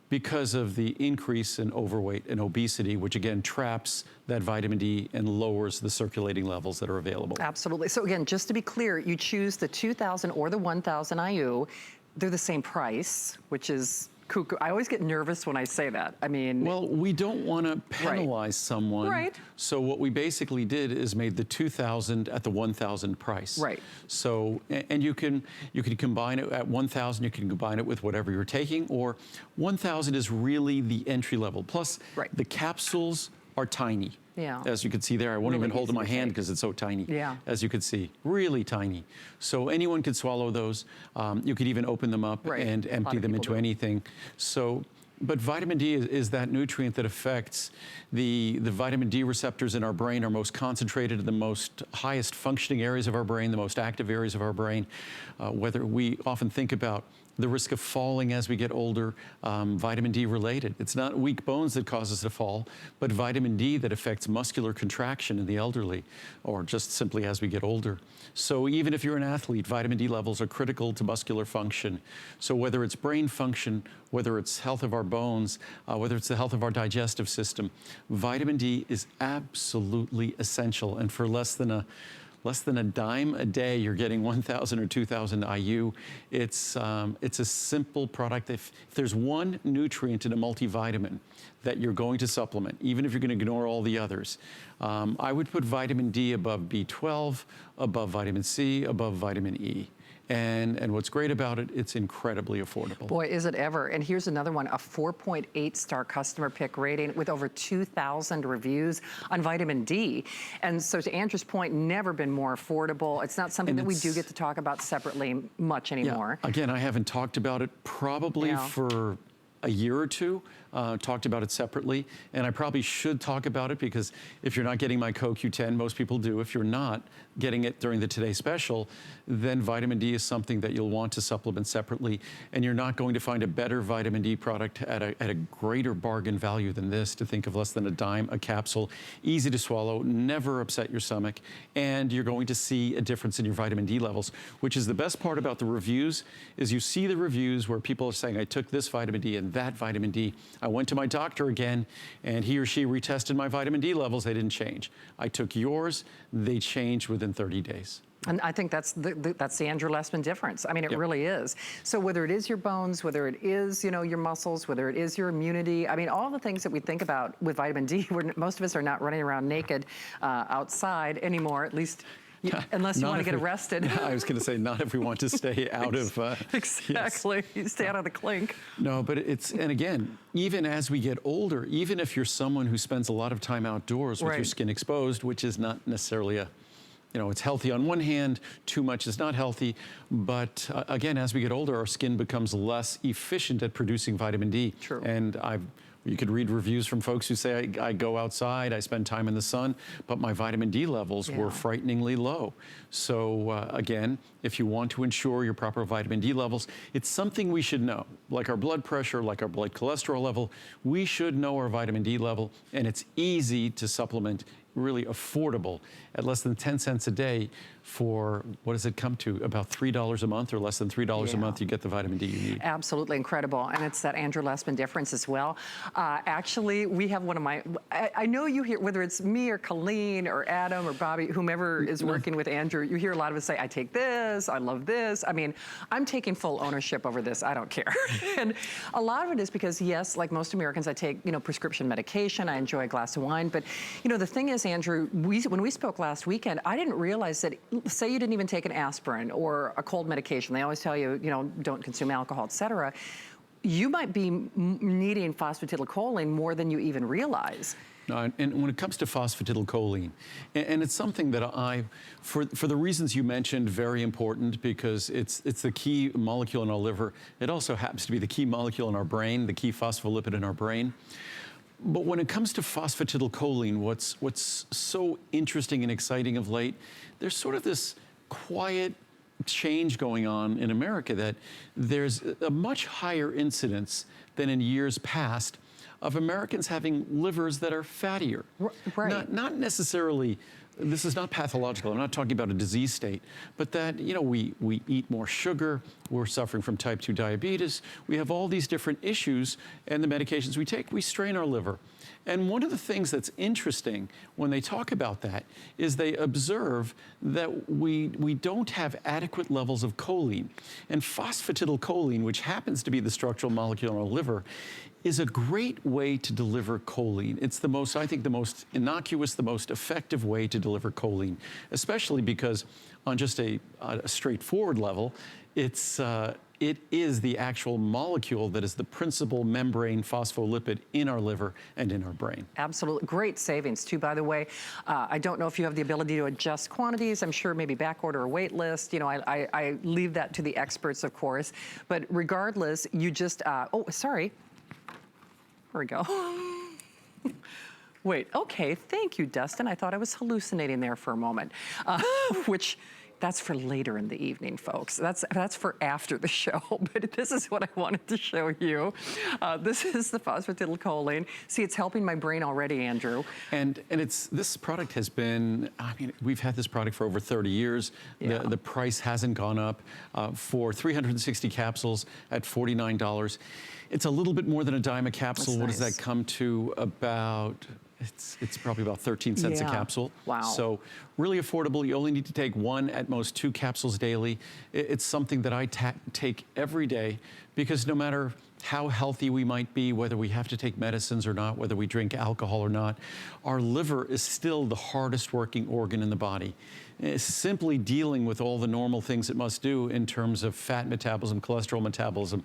because of the increase in overweight and obesity, which again traps that vitamin D and lowers the circulating levels that are available. Absolutely. So again, just to be clear, you choose the 2,000 or the 1,000 IU. They're the same price, which is cuckoo. I always get nervous when I say that. I mean, well, we don't want to penalize someone. Right. So what we basically did is made the 2,000 at the 1,000 price. Right. So, and you can combine it at 1,000. You can combine it with whatever you're taking, or 1,000 is really the entry level. Plus, the capsules are tiny. Yeah. As you can see there, I won't Really even hold in easy my to hand take. because it's so tiny. Yeah. As you can see, really tiny. So anyone could swallow those. You could even open them up and empty them into anything. So, but vitamin D is that nutrient that affects the vitamin D receptors in our brain are most concentrated in the most highest functioning areas of our brain, the most active areas of our brain. Whether we often think about the risk of falling as we get older, vitamin D related. It's not weak bones that cause us to fall, but vitamin D that affects muscular contraction in the elderly, or just simply as we get older. So even if you're an athlete, vitamin D levels are critical to muscular function. So whether it's brain function, whether it's health of our bones, whether it's the health of our digestive system, vitamin D is absolutely essential. And for less than a dime a day, you're getting 1,000 or 2,000 IU. It's a simple product. If there's one nutrient in a multivitamin that you're going to supplement, even if you're going to ignore all the others, I would put vitamin D above B12, above vitamin C, above vitamin E. And what's great about it, it's incredibly affordable. Boy, is it ever. And here's another one, a 4.8-star customer pick rating with over 2,000 reviews on vitamin D. And so to Andrew's point, never been more affordable. It's not something that we do get to talk about separately much anymore. Yeah. Again, I haven't talked about it probably for a year or two, talked about it separately, and I probably should talk about it because if you're not getting my CoQ10, most people do. If you're not getting it during the Today Special, then vitamin D is something that you'll want to supplement separately, and you're not going to find a better vitamin D product at a greater bargain value than this. To think of less than a dime a capsule, easy to swallow, never upset your stomach, and you're going to see a difference in your vitamin D levels, which is the best part about the reviews, is you see the reviews where people are saying, I took this vitamin D and that vitamin D. I went to my doctor again, and he or she retested my vitamin D levels. They didn't change. I took yours. They changed within 30 days. And I think that's the Andrew Lessman difference. I mean, it really is. So whether it is your bones, whether it is, you know, your muscles, whether it is your immunity, I mean, all the things that we think about with vitamin D, most of us are not running around naked outside anymore, at least unless you want to get arrested. I was going to say, not if we want to stay out of... Exactly. You stay out of the clink. No, but and again, even as we get older, even if you're someone who spends a lot of time outdoors with your skin exposed, which is not necessarily it's healthy on one hand, too much is not healthy, but again, as we get older, our skin becomes less efficient at producing vitamin D. True. And you could read reviews from folks who say, I go outside, I spend time in the sun, but my vitamin D levels were frighteningly low. So again, if you want to ensure your proper vitamin D levels, it's something we should know. Like our blood pressure, like our blood cholesterol level, we should know our vitamin D level, and it's easy to supplement, really affordable. At less than 10 cents a day, for, what does it come to? About $3 a month or less than $3 a month, you get the vitamin D you need. Absolutely incredible. And it's that Andrew Lessman difference as well. Actually, we have one of my, I know you hear, whether it's me or Colleen or Adam or Bobby, whomever is working with Andrew, you hear a lot of us say, I take this, I love this. I mean, I'm taking full ownership over this, I don't care. And a lot of it is because, yes, like most Americans, I take, prescription medication, I enjoy a glass of wine, but, the thing is, Andrew, when we spoke last weekend, I didn't realize that, say you didn't even take an aspirin or a cold medication, they always tell you, don't consume alcohol, et cetera, you might be needing phosphatidylcholine more than you even realize. And when it comes to phosphatidylcholine, and it's something that for the reasons you mentioned, very important, because it's the key molecule in our liver. It also happens to be the key molecule in our brain, the key phospholipid in our brain. But when it comes to phosphatidylcholine, what's so interesting and exciting of late, there's sort of this quiet change going on in America that there's a much higher incidence than in years past of Americans having livers that are fattier. Right. Not necessarily, this is not pathological, I'm not talking about a disease state, but that, we eat more sugar, we're suffering from type 2 diabetes, we have all these different issues, and the medications we take, we strain our liver. And one of the things that's interesting when they talk about that is they observe that we don't have adequate levels of choline. And phosphatidylcholine, which happens to be the structural molecule in our liver, is a great way to deliver choline. It's I think the most innocuous, the most effective way to deliver choline, especially because on just a straightforward level, it is the actual molecule that is the principal membrane phospholipid in our liver and in our brain. Absolutely. Great savings, too, by the way. I don't know if you have the ability to adjust quantities. I'm sure maybe back order or wait list. I leave that to the experts, of course. But regardless, you just, oh, sorry. There we go. Wait, okay, thank you, Dustin. I thought I was hallucinating there for a moment, that's for later in the evening, folks. That's for after the show, but this is what I wanted to show you. This is the phosphatidylcholine. See, it's helping my brain already, Andrew. And this product has been, we've had this product for over 30 years. Yeah. The price hasn't gone up. For 360 capsules at $49. It's a little bit more than a dime a capsule. What does that come to? About, it's probably about 13 cents a capsule. Wow. So really affordable. You only need to take one, at most 2 capsules daily. It's something that I take every day because no matter how healthy we might be, whether we have to take medicines or not, whether we drink alcohol or not, our liver is still the hardest working organ in the body. It's simply dealing with all the normal things it must do in terms of fat metabolism, cholesterol metabolism,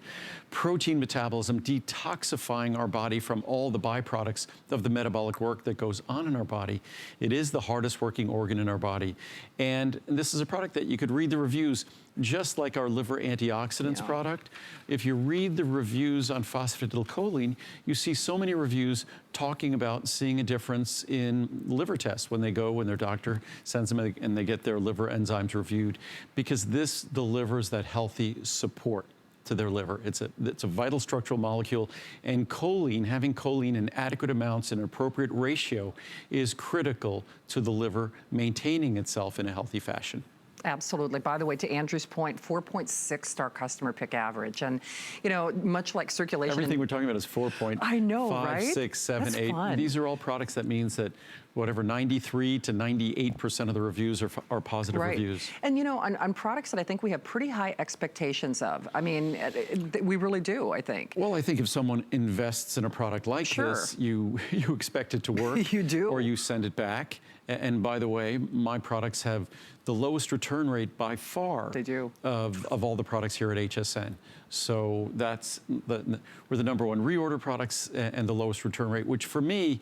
protein metabolism, detoxifying our body from all the byproducts of the metabolic work that goes on in our body. It is the hardest working organ in our body. And this is a product that you could read the reviews just like our liver antioxidants product. If you read the reviews on phosphatidylcholine, you see so many reviews talking about seeing a difference in liver tests when their doctor sends them and they get their liver enzymes reviewed, because this delivers that healthy support to their liver. It's a vital structural molecule, and choline, having choline in adequate amounts in an appropriate ratio, is critical to the liver maintaining itself in a healthy fashion. Absolutely. By the way, to Andrew's point, 4.6 star customer pick average. And, much like circulation. Everything we're talking about is 4.5, I know, right? 6, 7, That's 8. fun. These are all products that means that whatever 93 to 98% of the reviews are positive reviews. And on products that I think we have pretty high expectations of. I mean, we really do, I think. Well, I think if someone invests in a product like this, you expect it to work. You do. Or you send it back. And by the way, my products have the lowest return rate by far. They do. Of all the products here at HSN. So we're the number 1 reorder products and the lowest return rate, which for me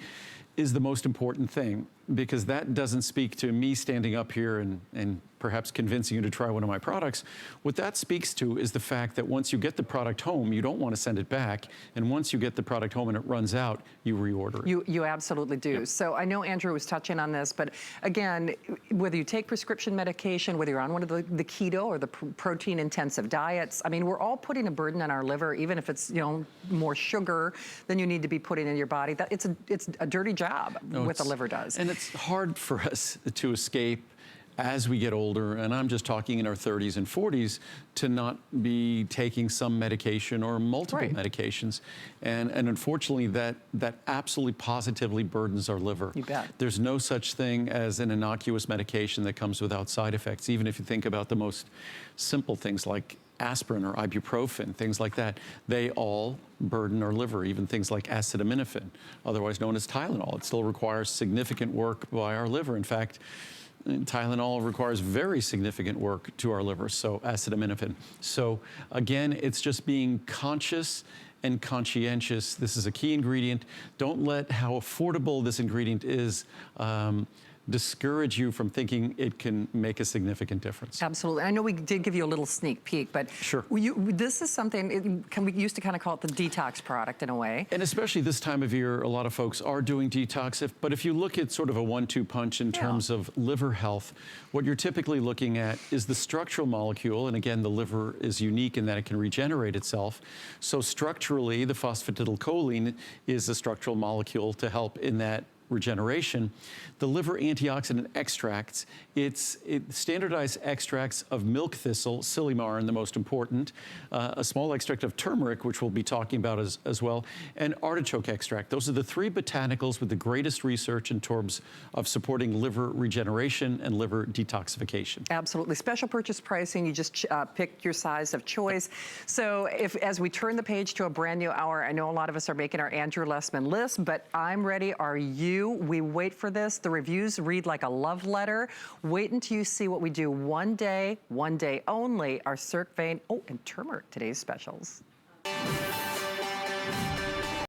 is the most important thing, because that doesn't speak to me standing up here and perhaps convincing you to try one of my products. What that speaks to is the fact that once you get the product home, you don't want to send it back. And once you get the product home and it runs out, you reorder it. You absolutely do. Yep. So I know Andrew was touching on this, but again, whether you take prescription medication, whether you're on one of the keto or the protein intensive diets, I mean, we're all putting a burden on our liver, even if it's, more sugar than you need to be putting in your body. It's a dirty job what the liver does. And it's hard for us to escape as we get older, and I'm just talking in our 30s and 40s, to not be taking some medication or multiple medications. And unfortunately, that absolutely positively burdens our liver. You bet. There's no such thing as an innocuous medication that comes without side effects. Even if you think about the most simple things like aspirin or ibuprofen, things like that, they all burden our liver, even things like acetaminophen, otherwise known as Tylenol. It still requires significant work by our liver. In fact, Tylenol requires very significant work to our liver, so acetaminophen. So again, it's just being conscious and conscientious. This is a key ingredient. Don't let how affordable this ingredient is discourage you from thinking it can make a significant difference. Absolutely. I know we did give you a little sneak peek, but sure. This is something, we used to kind of call it the detox product in a way. And especially this time of year, a lot of folks are doing detox. But if you look at sort of a 1-2 punch in terms of liver health, what you're typically looking at is the structural molecule. And again, the liver is unique in that it can regenerate itself. So structurally, the phosphatidylcholine is a structural molecule to help in that regeneration. The liver antioxidant extracts, it's standardized extracts of milk thistle, silymarin, the most important, a small extract of turmeric, which we'll be talking about as well, and artichoke extract. Those are the 3 botanicals with the greatest research in terms of supporting liver regeneration and liver detoxification. Absolutely. Special purchase pricing, you just pick your size of choice. So as we turn the page to a brand new hour, I know a lot of us are making our Andrew Lessman list, but I'm ready. Are you? We wait for this. The reviews read like a love letter. Wait until you see what we do one day only. Our Circ Vein, and turmeric, today's specials.